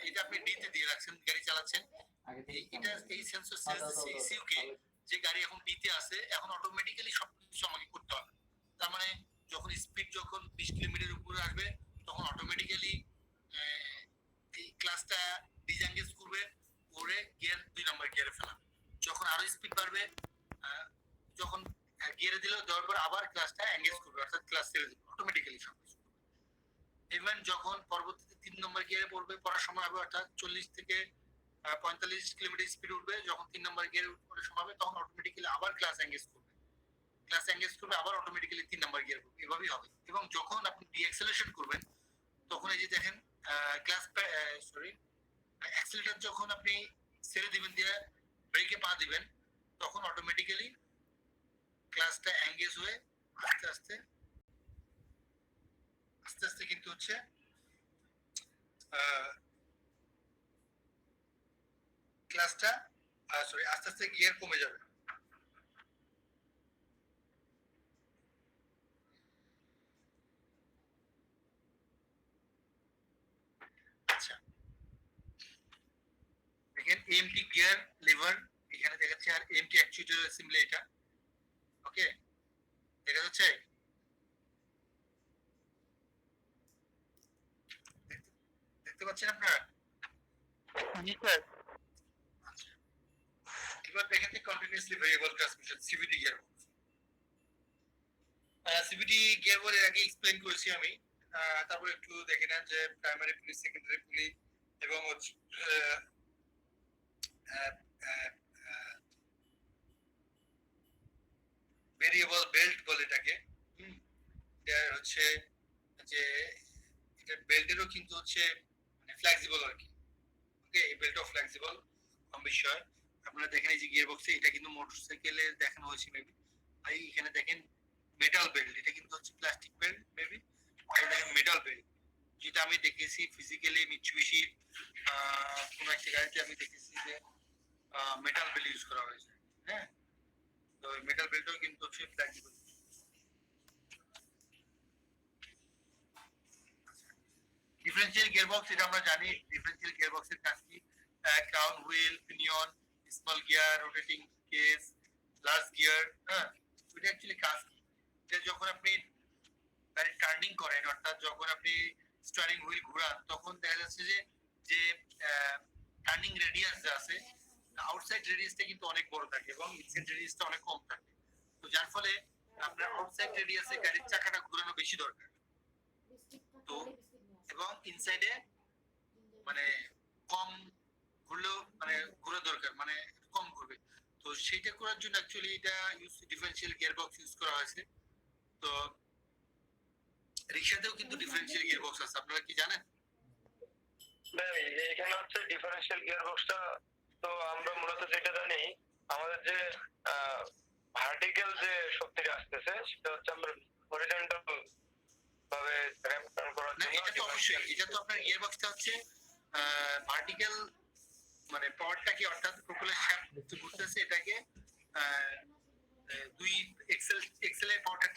এটা আপনি ডি তে দিয়ে রাখছেন, গাড়ি চালাচ্ছেন, এটা এই সেন্সর সেন্স দিচ্ছে ইসিউ কে যে গাড়ি এখন ডি তে আছে, এখন অটোমেটিক্যালি সবকিছু আমাকে করতে হবে। তার মানে যখন স্পিড যখন 20 কিলোমিটার উপরে আসবে, তখন অটোমেটিক্যালি এই ক্লাসটা ডিসএঙ্গেজ করবে, করে গিয়ার 2 নাম্বার গিয়ারে ফেলাবে। যখন আরো স্পিড বাড়বে, যখন গিয়ারে দিল, দেওয়ার পর আবার ক্লাসটা এঙ্গেজ করবে, অর্থাৎ ক্লাস ছেড়ে দিবে অটোমেটিক্যালি সবকিছু। ইভেন যখন পরবর্তীতে 3 নম্বর গিয়ারে পড়বে, পড়ার সময় হবে, অর্থাৎ 40 থেকে 45 কিলোমিটার স্পিড উঠবে, যখন 3 নম্বর গিয়ারে পড়ার সময় হবে, তখন অটোমেটিক্যালি আবার ক্লাস এঙ্গেজ করবে, আবার অটোমেটিক্যালি 3 নম্বর গিয়ার পড়বে, এভাবেই হবে। এবং যখন আপনি ডিএক্সেলারেশন করবেন, তখন এই যে দেখেন ক্লাস অ্যাক্সিলারেটর যখন আপনি ছেড়ে দিবেন, দিয়ে ব্রেকে পা দিবেন, তখন অটোমেটিক্যালি ক্লাসটা এঙ্গেজ হয়ে আস্তে আস্তে আস্তে আস্তে কিন্তু হচ্ছে ক্লাসটা আস্তে আস্তে গিয়ার কমে যাবে। আচ্ছা, দেখেন এমটি গিয়ার লিভার এখানে দেখাচ্ছে, আর এমটি অ্যাকচুয়েটর অ্যাসেম্বলি এটা। ওকে, দেখা যাচ্ছে? দেখতে পাচ্ছেন আপনারা? আচ্ছা, এবার দেখেন যে continuously variable transmission CVT gear. CVT gear বলে আগে এক্সপ্লেইন করেছি আমি, তারপর একটু দেখে নেন যে প্রাইমারি পুলি, সেকেন্ডারি পুলি এবং ভেরিয়েবল বেল্ট বলে এটাকে। এটা হচ্ছে যে এটা বেল্টেরও কিন্তু হচ্ছে মানে ফ্লেক্সিবল আর কি। ওকে, এই বেল্টও ফ্লেক্সিবল কম বিষয়। আপনারা দেখেন এই যে গিয়ার বক্সে, এটা কিন্তু মোটরসাইকেলে দেখানো হয়েছে মেবি। আর এখানে দেখেন মেটাল বেল্ট, এটা কিন্তু হচ্ছে প্লাস্টিক বেল্ট মেবি, আর দেখেন মেটাল বেল্ট, যেটা আমি দেখেছি ফিজিক্যালি মিৎসুবিশি কোন একটা গাড়িতে আমি দেখেছি যে মেটাল বেল্ট ইউজ করা হয়েছে। হ্যাঁ, তো মেটাল বেল্টও কিন্তু হচ্ছে ফ্লেক্সিবল। ডিফারেন্সিয়াল গিয়ারবক্স, এটা আমরা জানি ডিফারেন্সিয়াল গিয়ারবক্সের কাজ কি, crown wheel, pinion, small gear, rotating case, large gear. হ্যাঁ, এটা অ্যাকচুয়ালি কাজ কি, এটা যখন আপনি গাড়ি টার্নিং করেন, অর্থাৎ যখন আপনি স্টিয়ারিং হুইল ঘোরান, তখন দেখা যাচ্ছে যে যে টার্নিং রেডিয়াস যা আছে, আউটসাইড রেডিয়াসটা কিন্তু অনেক বড় থাকে এবং ইনসাইড রেডিয়াসটা অনেক কম থাকে। তো যার ফলে আপনার আউটসাইড রেডিয়াসে গাড়ির চাকাটা ঘোরানো বেশি দরকার, তো এবং ইনসাইডে মানে কম ঘুরলেও মানে ঘোরা দরকার, মানে কম ঘুরবে। তো সেইটা করার জন্য অ্যাকচুয়ালি এটা ডিফারেন্সিয়াল গিয়ারবক্স ইউজ করা হয়েছে। তো রিক্সাতেও কিন্তু ডিফারেন্সিয়াল গিয়ারবক্স আছে, আপনারা কি জানেন? এখানে হচ্ছে ডিফারেন্সিয়াল গিয়ারবক্সটা, তো আমরা মূলত যেটা জানি, আমাদের যে ভার্টিক্যাল যে শক্তিটা আসতেছে, সেটা হচ্ছে আমরা হরিজন্টাল ভাবে র্যাম্প ডাউন করার না জন্য এটা তো অবশ্যই, এটা তো আপনার গিয়ার বক্সটা হচ্ছে ভার্টিক্যাল, মানে পাওয়ারটা কি অর্থাৎ প্রোপেলার শ্যাফট ঘুরতেছে, এটাকে দুই এক্সেল এর পাওয়ারটা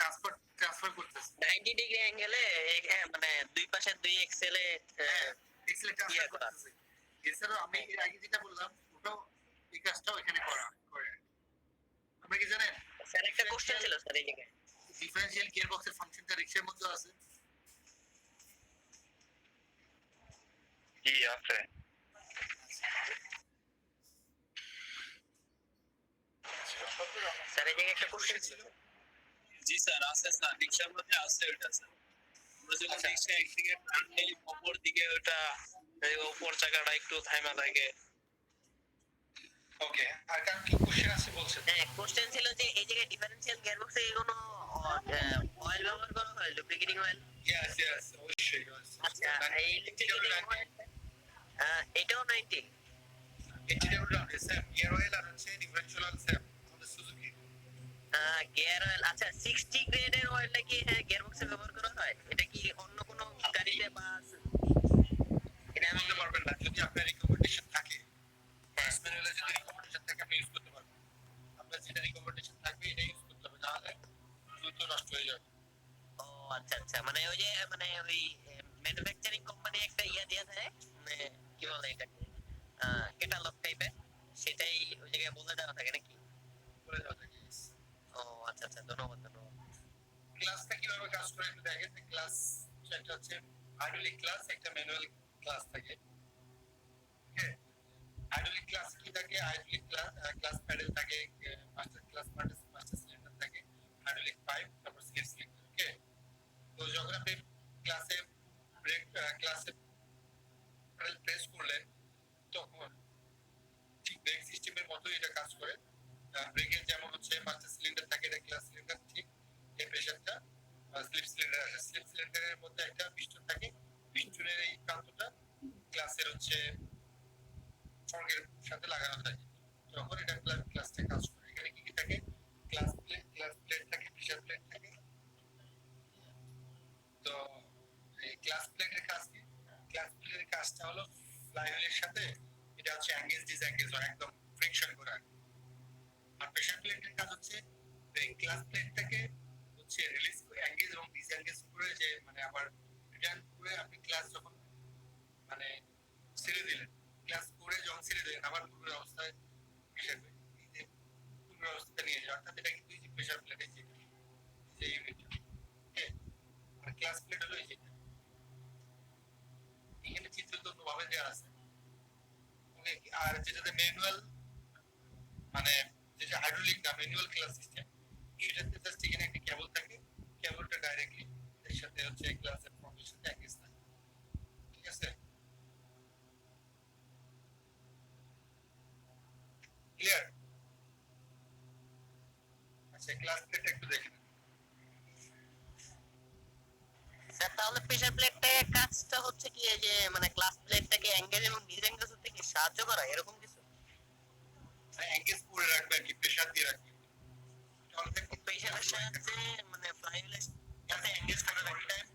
ট্রান্সফার করতেছে, 90 ডিগ্রি অ্যাঙ্গেলে মানে দুই পাশে দুই এক্সেলে এক্সেল এ ট্রান্সফার করতেছে। এছাড়াও আমি এর আগে যেটা বললাম ওটাও এই কাজটাও এখানে করে। আপনি কি জানেন স্যার একটা কোশ্চেন ছিল স্যার এই জায়গায়। ডিফারেনশিয়াল গিয়ার বক্সের ফাংশনটা রিক্সার মধ্যে আছে? কি আছে? স্যার এই জায়গায় একটা কোশ্চেন ছিল। জি স্যার আছে স্যার, রিক্সার মধ্যে আছে ওটা স্যার। আমরা যখন রিক্সা একদিকে টান দিই অপর দিকে ওটা উপর চাকাটা একটু থাইমা থাকে। ওকে, আর কারণ কি কোশ্চেন আছে বলছেন? হ্যাঁ কোশ্চেন ছিল যে এই জায়গায় ডিফারেনশিয়াল গিয়ারবক্সে কোনো অয়েল ব্যবহার করা হয়, লুব্রিকেটিং অয়েল? ইয়েস অবশ্যই। আচ্ছা এই লুব্রিকেটিং অয়েল এটাও 90? গিয়ার অয়েল আর হচ্ছে ডিফারেনশিয়াল অয়েল স্যার আমাদের সুজুকি। গিয়ার অয়েল আচ্ছা 60 গ্রেডের অয়েলটা কি গিয়ারবক্সে ব্যবহার করা হয়? এটা কি অন্য কোনো গাড়িতে বা এটা বলতে পারবেন না, যদি আপনার রিকমেন্ডেশন থাকে, ম্যানুয়ালে যদি রিকমেন্ডেশন থাকে আপনি ইউজ করতে পারবেন। আপনার যেটা রিকমেন্ডেশন থাকবে এটা ইউজ করতে হবে, নাহলে দ্রুত নষ্ট হয়ে যাবে। ও আচ্ছা আচ্ছা, মানে ওই যে মানে ওই ম্যানুফ্যাকচারিং কোম্পানি একটা ইয়া দেয়া থাকে, মানে কি বলে এটাকে ক্যাটালগ টাইপের, সেটাই ওই জায়গায় বলে দেওয়া থাকে নাকি? বলে দেওয়া থাকে। ও আচ্ছা আচ্ছা, ধন্যবাদ ধন্যবাদ। ক্লাসটা কিভাবে কাজ করে একটু দেখেন। ক্লাস একটা হচ্ছে হাইড্রোলিক ক্লাস, একটা ম্যানুয়াল ক্লাস থাকে। ওকে, হাইড্রোলিক ক্লাস কি থাকে? হাইড্রোলিক ক্লাস প্যাডেল থাকে, মাস্টার ক্লাস মাস্টার সিলিন্ডার থাকে, হাইড্রোলিক পাইপ, তারপর স্লিপ সিলিন্ডার। ওকে, তো যখন আপনি ক্লাসে প্যাডেল প্রেস করলেন তখন ঠিক ব্রেক সিস্টেমের মতো এটা কাজ করে। ব্রেকের যেমন হচ্ছে মাস্টার সিলিন্ডার থাকে, এটা ক্লাস সিলিন্ডার, ঠিক এই প্রেসারটা স্লিপ সিলিন্ডার আছে। স্লিপ সিলিন্ডারের মধ্যে একটা পিস্টন থাকে, পিস্টনের এই প্রান্তটা ক্লাসের হচ্ছে ফর্কের সাথে লাগানো থাকে। যখন এটা ক্লাসটা কাজ করে, এখানে কি কি থাকে? ক্লাস প্লেট থাকে, প্রেসার প্লেট থাকে। তো এই ক্লাস প্লেটের কাজ কি? ক্লাস প্লেটের কাজটা হলো ফ্লাইহুইলের সাথে এটা হচ্ছে এঙ্গেজ ডিসএঙ্গেজ হয়, একদম ফ্রিকশন করা। আর প্রেসার প্লেটের কাজ হচ্ছে এই ক্লাস প্লেটটাকে হচ্ছে রিলিজ করে এঙ্গেজ এবং ডিসএঙ্গেজ করে, যে মানে আবার রিটার্ন করে আপনি ক্লাস যখন মানে ছেড়ে দিলেন, ক্লাস করে যখন ছেড়ে দিলেন আবার পূর্বের অবস্থায় হিসেবে এই যে পূর্বের অবস্থায় নিয়ে যায়, অর্থাৎ এটা কিন্তু এই যে প্রেসার প্লেটের যে ইউনিট। ওকে, আর ক্লাস প্লেট হলো এই যেটা এখানে চিত্রতত্ত্ব ভাবে দেওয়া আছে। ওকে, আর যেটাতে ম্যানুয়াল মানে যেটা হাইড্রোলিক না ম্যানুয়াল ক্লাস সিস্টেম, সেটাতে জাস্ট এখানে একটা কেবল থাকে, কেবলটা ডাইরেক্টলি এর সাথে হচ্ছে ক্লাসের ফর্মের সাথে অ্যাটাচ থাকে। ঠিক আছে, ক্লিয়ার? আচ্ছা, ক্লাস প্লেটটা একটু দেখেন। স্যার তাহলে প্রেসার প্লেটটা কাজটা হচ্ছে কি এই যে মানে ক্লাস প্লেটটাকে এঙ্গেজ এবং ডিসএঙ্গেজ হতে কি সাহায্য করা এরকম কিছু? এঙ্গেজ করে রাখবে আর কি, প্রেসার দিয়ে রাখবে। তাহলে প্রেসারের সাহায্যে মানে ফ্লাইহুইলের সাথে এঙ্গেজ করে রাখতে হয়।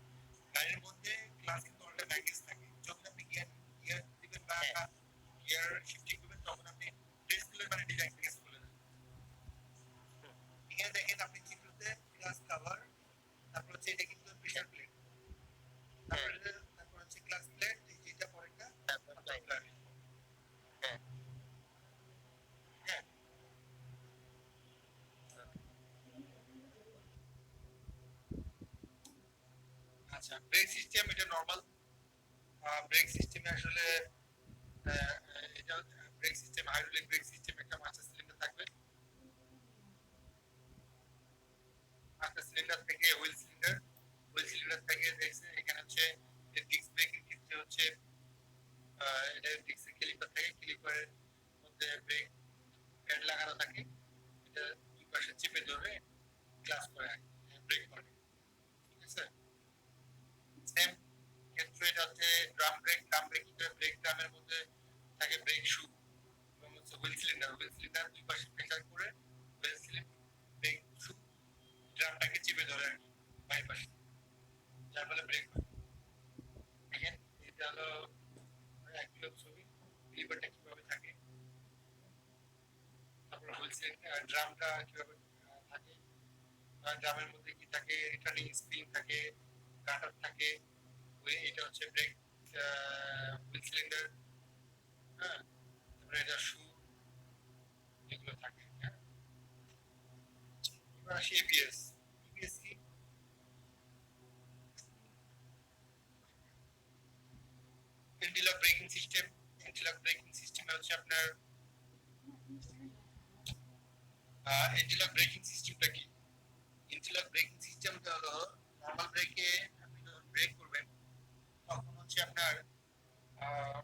গাড়ির মধ্যে ক্লাস কিন্তু অলরেডি এঙ্গেজ থাকে। যখন আপনি গিয়ার দিবেন বা গিয়ার শিফটিং করবেন তখন আপনি প্রেস দিলে মানে ডিসএঙ্গেজ করে দেবেন। এখানে দেখেন আপনি চিত্রতে ক্লাস কভার, তারপর হচ্ছে এটা কিন্তু প্রেসার প্লেট, তারপর হচ্ছে ক্লাস প্লেট, এই যেটা পরেরটা তারপর ফ্লাইহুইল। হ্যাঁ হ্যাঁ। আচ্ছা, ব্রেক সিস্টেম এটা নরমাল ব্রেক সিস্টেমে আসলে এটা brake system hydraulic brake system একটা মাস্টার সিলিন্ডার থাকবে। মাস্টার সিলিন্ডার থেকে হুইল সিলিন্ডার থেকে দেখছে এখানে হচ্ছে ডিস্ক ব্রেকের ক্ষেত্রে হচ্ছে এটা ডিস্কের ক্যালিপার থাকে, ক্যালিপারের মধ্যে ব্রেক প্যাড লাগানো থাকে, এটা দুই পাশে চেপে ধরে ক্লাস করে ব্রেক করে। ঠিক আছে, সেম ক্ষেত্রে এটা হচ্ছে ড্রাম ব্রেক ব্রেক ড্রামের মধ্যে থাকে ব্রেক শু এবং হচ্ছে হুইল সিলিন্ডার দুই পাশে প্রেসার করে ব্রেক শু ড্রামটাকে চেপে ধরে আর কি বাই পাশে, যার ড্রামটা কিভাবে থাকে, ড্রামের মধ্যে কি থাকে, রিটার্নিং স্প্রিং থাকে, গাটার থাকে, এটা হচ্ছে ব্রেক হুইল সিলিন্ডার, হ্যাঁ, তারপরে এটা শু, এগুলো থাকে, হ্যাঁ। এবার আসি এবিএস। এবিএস কি? এন্টিলক ব্রেকিং সিস্টেম। এন্টিলক ব্রেকিং সিস্টেম হচ্ছে আপনার এন্টিলক ব্রেকিং সিস্টেমটা কি? এন্টিলক ব্রেকিং সিস্টেমটা হলো নরমাল ব্রেকে আপনি যখন ব্রেক করবেন তখন হচ্ছে আপনার আহ,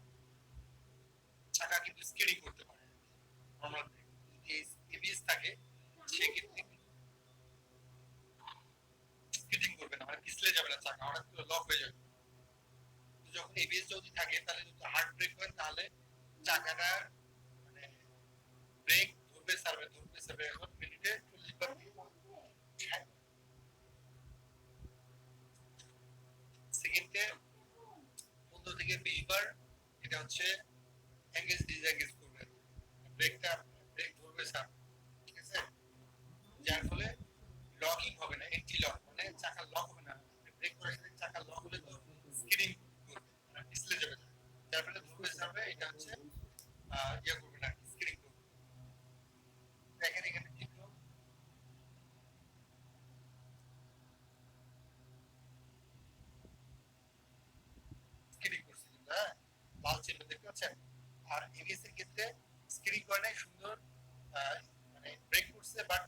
চাকা কিন্তু স্কিডিং করতে পারে। নরমাল ব্রেক যদি এবিএস থাকে সেক্ষেত্রে স্কিডিং করবে না, মানে পিছলে যাবে না, চাকা হঠাৎ করে লক হয়ে যাবে। যখন এবিএস যদি থাকে তাহলে যদি হার্ড ব্রেক হয় তাহলে চাকাটা মানে ব্রেক ধরবে সার্ভে ধরবে সার্ভে, এখন মিনিটে 40 বার সেকেন্ডে 15 থেকে 20 বার এটা হচ্ছে এঙ্গেজ ডিসএঙ্গেজ করবে, ব্রেকটা ব্রেক ধরবে সার্ভে, ঠিক আছে? যার ফলে লকিং হবে না, এন্টি লক মানে চাকা লক হবে না। ব্রেক করার সাথে চাকা লক হলে তো স্কিডিং করবে, মানে পিছলে যাবে, যার ফলে ধরবে সার্ভে, এটা হচ্ছে ইয়া করবে না, স্কিডিং করবে। দেখেন এখানে চিত্র, স্কিডিং করছে কিন্তু, হ্যাঁ, লাল চিহ্ন দেখতে পাচ্ছেন। আর এবিএস এর ক্ষেত্রে স্কিডিং করে নাই, সুন্দর মানে ব্রেক করছে বাট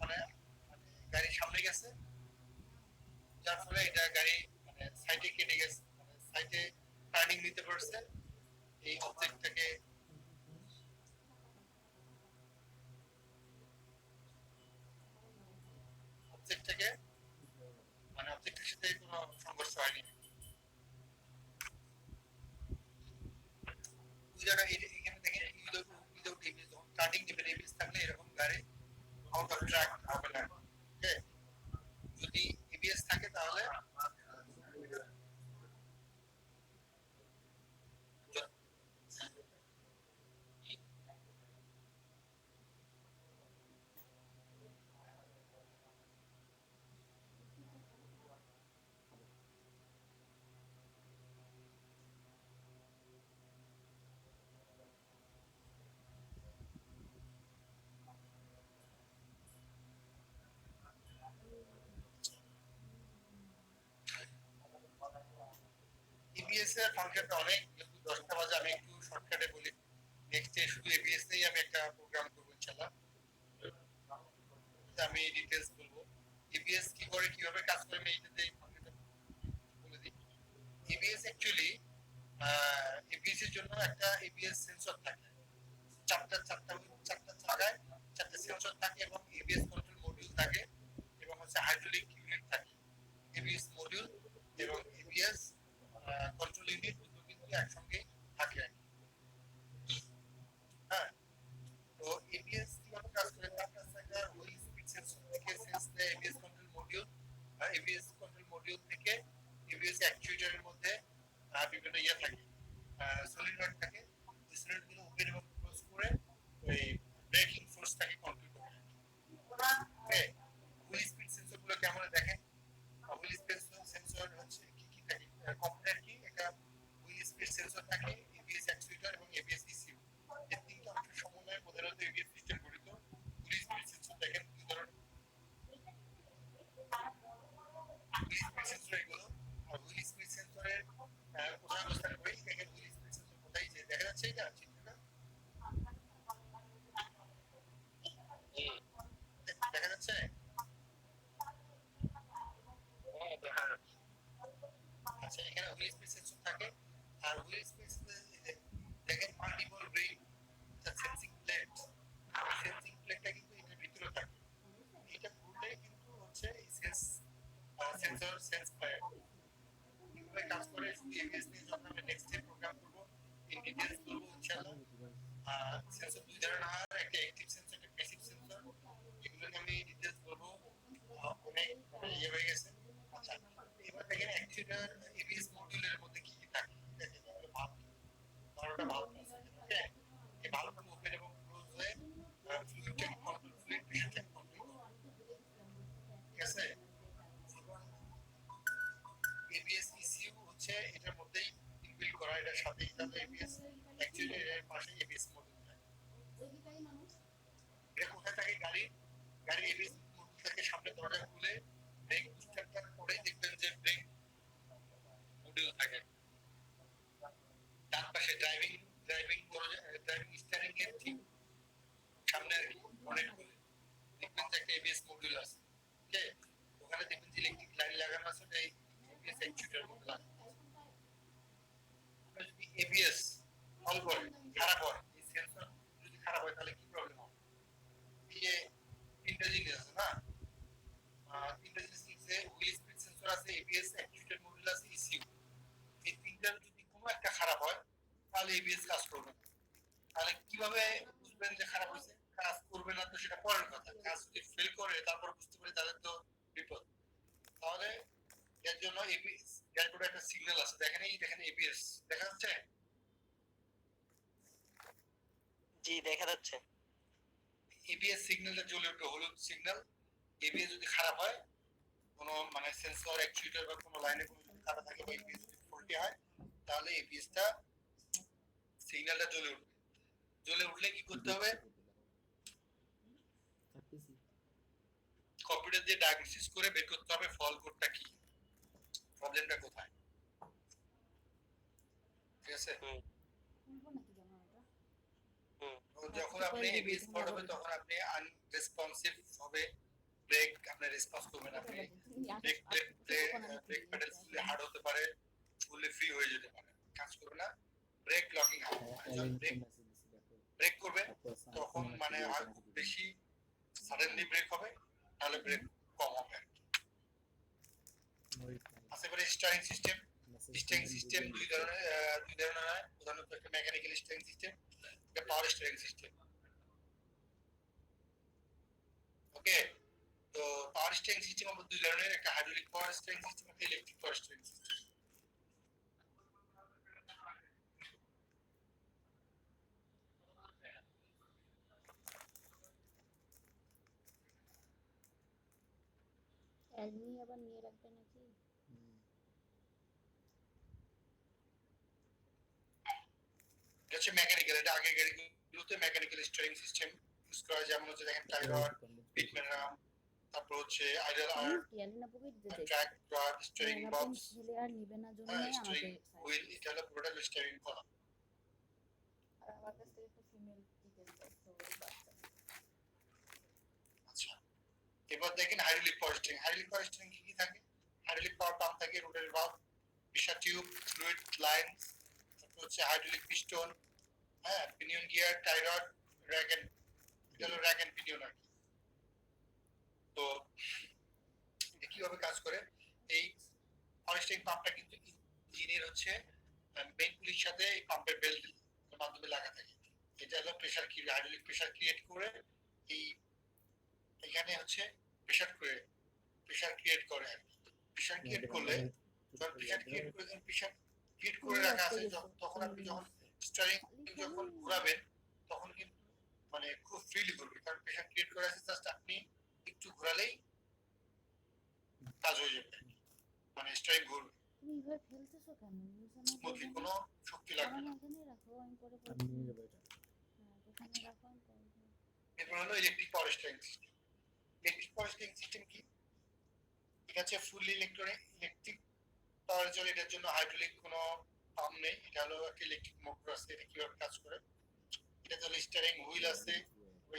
মানে গাড়ি সামনে গেছে, যার ফলে এটা গাড়ি মানে সাইডে কেটে গেছে, মানে সাইডে টার্নিং নিতে পারছে। এই অবজেক্টটাকে অবজেক্টটাকে মানে অবজেক্টের সাথে কোনো সংঘর্ষ হয়নি। এখানে দেখেন উইদাউট এবিএস, যখন টার্নিং নেবেন এবিএস থাকলে এরকম গাড়ি আউট অফ ট্র্যাক হবে না। ওকে, যদি এবিএস থাকে তাহলে এবিএস এর ফাংশনটা অনেক, যেহেতু 10টা বাজে আমি একটু শর্টকাটে বলি। নেক্সট ডে শুধু এবিএস নিয়েই আমি একটা প্রোগ্রাম করবো ইনশাআল্লাহ, আমি ডিটেইলস বলবো এবিএস কি করে, কিভাবে কাজ করে, আমি এইটাতে বলে দিই। এবিএস অ্যাকচুয়ালি এবিএস এর জন্য একটা এবিএস সেন্সর থাকে, চারটা চাকায় 4টা সেন্সর থাকে এবং এবিএস কন্ট্রোল মডিউল থাকে এবং হচ্ছে হাইড্রোলিক ইউনিট থাকে। এবিএস মডিউল এবং এবিএস কন্ট্রোল ইউনিট দুটো কিন্তু একসঙ্গে থাকে, হ্যাঁ। তো এবিএস কিভাবে কাজ করে, চারটা চাকা ওই স্পিড সেন্সর থেকে সেন্স দেয় ABS control module, ABS control module থেকে এবিএস অ্যাকচুয়েটরের মধ্যে বিভিন্ন ইয়ে থাকে, সলিনয়েড থাকে, এই সলিনয়েডগুলো ওপেন এবং ক্লোজ করে ওই ব্রেকিং ফোর্সটাকে কন্ট্রোল করে। ওকে, হুইল স্পিড সেন্সরগুলো কেমন দেখেন, হুইল স্পিড সেন্সর হচ্ছে কি কি থাকে, কম্পোনেন্ট কি, একটা হুইল স্পিড সেন্সর থাকে, এবিএস অ্যাকচুয়েটর এবং এবিএস ইসিউ, এই তিনটা অংশের সমন্বয়ে প্রধানত এবিএস সিস্টেম গঠিত। হুইল স্পিড সেন্সর দেখেন দুই ধরনের, হুইল স্পিড সেন্সর এগুলো। আর হুইল স্পিড সেন্সরের কোথায় অবস্থান করে, গাড়ি এবিএস মডেলটাকে সামনে দরজা খুলে ব্রেক বুস্টারটা পরে দেখবেন যে ব্রেক মডিউল থাকে ডান পাশে ড্রাইভিং স্টিয়ারিং এর ঠিক সামনে আর কি অনেক খুলে দেখবেন যে একটা এবিএস মডিউল আছে ওকে ওখানে দেখবেন যে ইলেকট্রিক লাইন লাগানো আছে এই এবিএস অ্যাকচুয়েটর মধ্যে লাগানো আছে যদি এবিএস ফল করে খারাপ হয় এই সেন্সর যদি খারাপ হয় তাহলে কি প্রবলেম হবে এই যে তিনটা জিনিস আছে না তিনটা জিনিসে হুইল স্পিড সেন্সর আছে এবিএস অ্যাকচুয়েটর মডিউল আছে ইসিউ এই তিনটার যদি কোনো একটা খারাপ হয় তাহলে এবিএস কাজ করবে না তাহলে কিভাবে বুঝবেন যে খারাপ হয়েছে কাজ করবে না তো সেটা পরের কথা কাজ যদি ফেল করে তারপর বুঝতে পারি তাহলে তো বিপদ তাহলে এর জন্য এবিএস এর একটা সিগন্যাল আছে দেখেন এবিএস দেখা যাচ্ছে জি দেখা যাচ্ছে এবিএস সিগন্যালটা জ্বলে উঠবে হলুদ সিগন্যাল এবিএস যদি খারাপ হয় কোনো মানে সেন্সর অ্যাকচুয়েটর বা কোনো লাইনে কোনো যদি খারাপ থাকে বা এবিএস যদি ফল্টি হয় তাহলে এবিএসটা সিগন্যালটা জ্বলে উঠলে কি করতে হবে কম্পিউটার দিয়ে ডায়াগনোসিস করে বের করতে হবে ফল্ট কোডটা কি প্রবলেমটা কোথায় ঠিক আছে যখন আপনি এবিএস ফল্ট হবে তখন আপনি আনরেসপন্সিভ হবে ব্রেক আপনি রেসপন্স করবেন আপনি ব্রেক প্যাডেল ফুলি হার্ড হতে পারে ফুলি ফ্রি হয়ে যেতে পারে কাজ করবে না ব্রেক লকিং হবে যখন ব্রেক করবে তখন মানে আর খুব বেশি সাডেনলি ব্রেক হবে তাহলে ব্রেক কম হবে আশেপাশে স্টিয়ারিং সিস্টেম দুই ধরনের হয় প্রধানত একটা মেকানিক্যাল স্টিয়ারিং সিস্টেম একটা পাওয়ার স্টিয়ারিং সিস্টেম ওকে তো পাওয়ার স্টিয়ারিং সিস্টেম আমরা দুই ধরনের একটা হাইড্রোলিক পাওয়ার স্টিয়ারিং সিস্টেম একটা ইলেকট্রিক পাওয়ার স্টিয়ারিং সিস্টেম অ্যাডমি আবার নিয়ে রাখবে নাকি এটা হচ্ছে মেকানিক্যাল এটা আগে গাড়িগুলোতে মেকানিক্যাল স্টিয়ারিং সিস্টেম ইউজ করা হয় যেমন হচ্ছে দেখেন টাইরড পিটম্যান রাম তারপর হচ্ছে আইডল আর ইয়ালিনা পুকে দিতে ট্র্যাক রড স্টিয়ারিং বক্স ছেলে আর নিবে না জন্য স্টিয়ারিং আমাকে হুইল এটা হলো পুরোটা স্টিয়ারিং কলাম আর আমার কাছে একটা ফিমেল দিতে চাইছে ওই বাচ্চা আচ্ছা এবার দেখেন হাইড্রোলিক পাওয়ার স্টিয়ারিং কি কি থাকে হাইড্রোলিক পাওয়ার পাম্প থাকে rotary valve pressure tube fluid lines তারপর হচ্ছে হাইড্রোলিক পিস্টন হ্যাঁ পিনিয়ন গিয়ার টাইরড র্যাক এন্ড এটা হলো র্যাক এন্ড পিনিয়ন আর কি তো এটা কিভাবে কাজ করে এই পাওয়ার স্টিয়ারিং পাম্পটা কিন্তু ইঞ্জিনের হচ্ছে মেইন পুলির সাথে এই পাম্পের বেল্ট মাধ্যমে লাগা থাকে এটা হলো প্রেসার হাইড্রোলিক প্রেসার ক্রিয়েট করে এই এখানে হচ্ছে প্রেসার ক্রিয়েট করে প্রেসার ক্রিয়েট করলে যখন প্রেসার ক্রিয়েট করে রাখা আছে তখন আপনি যখন স্টিয়ারিং যখন ঘোরাবেন তখন কিন্তু মানে খুব ফ্রিলি ঘুরবে কারণ প্রেসার ক্রিয়েট করে আছে জাস্ট আপনি একটু ঘোরালেই কাজ হয়ে যাবে মানে স্টিয়ারিং ঘুরবে তুমি এভাবে ফেলতেছো কেন স্মুথলি কোনো শক্তি লাগবে না এখানে রাখো আমি পরে পরে হ্যাঁ এখানে রাখো আমি পরে এরপর হলো ইলেকট্রিক পাওয়ার স্টিয়ারিং সিস্টেম কি এটা হচ্ছে ফুললি ইলেকট্রিক পাওয়ার জন্য এটার জন্য হাইড্রোলিক কোনো পাম্প নেই এটা হলো একটা ইলেকট্রিক মোটর আছে এটা কিভাবে কাজ করে এটা হলো স্টিয়ারিং হুইল আছে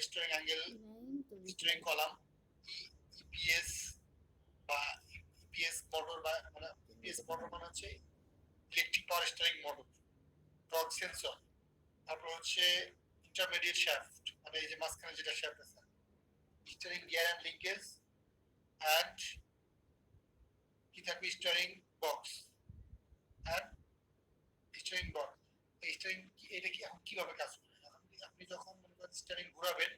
steering angle steering column EPS বা ইপিএস মোটর বা মানে ইপিএস মোটর মানে হচ্ছে electric power steering motor torque sensor তারপর হচ্ছে ইন্টারমিডিয়েট শ্যাফট মানে এই যে মাঝখানে যেটা শ্যাফট আছে steering gear and linkage and কি থাকবে steering box and steering box এই স্টিয়ারিং এটা কি কিভাবে কাজ করে আপনি যখন মনে করেন স্টিয়ারিং ঘোরাবেন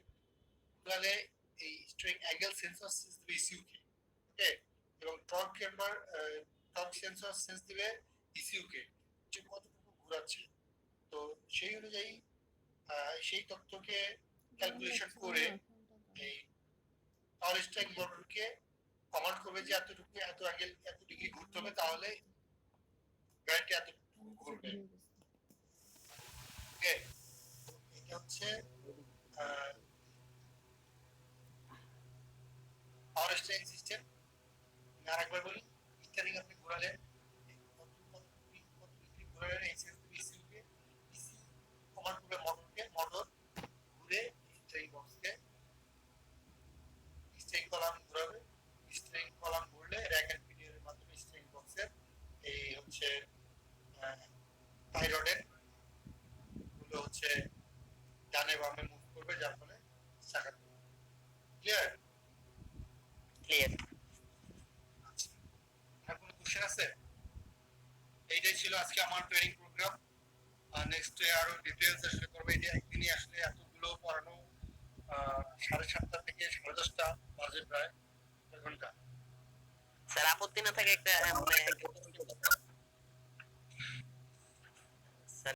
ঘোরালে এই স্টিয়ারিং অ্যাঙ্গেল সেন্সর সেন্স দিবে ইসিউ কে ওকে এবং টর্ক সেন্সর সেন্স দিবে ইসিউ কে যে কতটুকু ঘোরাচ্ছে তো সেই অনুযায়ী সেই তথ্যকে ক্যালকুলেশন করে এই পাওয়ার স্টিয়ারিং মোটরকে কমান্ড করবে যে এতটুকু এত অ্যাঙ্গেল এত ডিগ্রি ঘুরতে হবে তাহলে গাড়িটি এতটুকু ঘুরবে ওকে এটা হচ্ছে স্টিয়ারিং সিস্টেম। আরেকবার বলি, স্টিয়ারিং আপনি ঘোরালেন, ঘোরালেন এসিউকে, ইসি কমান্ড করবে মোটর ঘুরে স্টিয়ারিং বক্সকে, স্টিয়ারিং কলাম ঘোরাবে, স্টিয়ারিং কলাম ঘুরলে র্যাক এন্ড পিনিয়ন এর মাধ্যমে স্টিয়ারিং বক্সের এই হচ্ছে টাই রডের গুলো হচ্ছে ডানে বামে মুভ করবে, যার ফলে চাকা ক্লিয়ার। ক্লিয়ার। আচ্ছা, আর কোনো কোশ্চেন আছে? এইটাই ছিল আজকে আমার ট্রেনিং প্রোগ্রাম। নেক্সট আরো ডিটেইলস আসলে করবে। এই যে একদিনই আসলে এতগুলো পড়ানো, 7:30 থেকে 10:30 বাজে প্রায় 1 ঘন্টা। স্যার আপত্তি না থাকে একটা মানে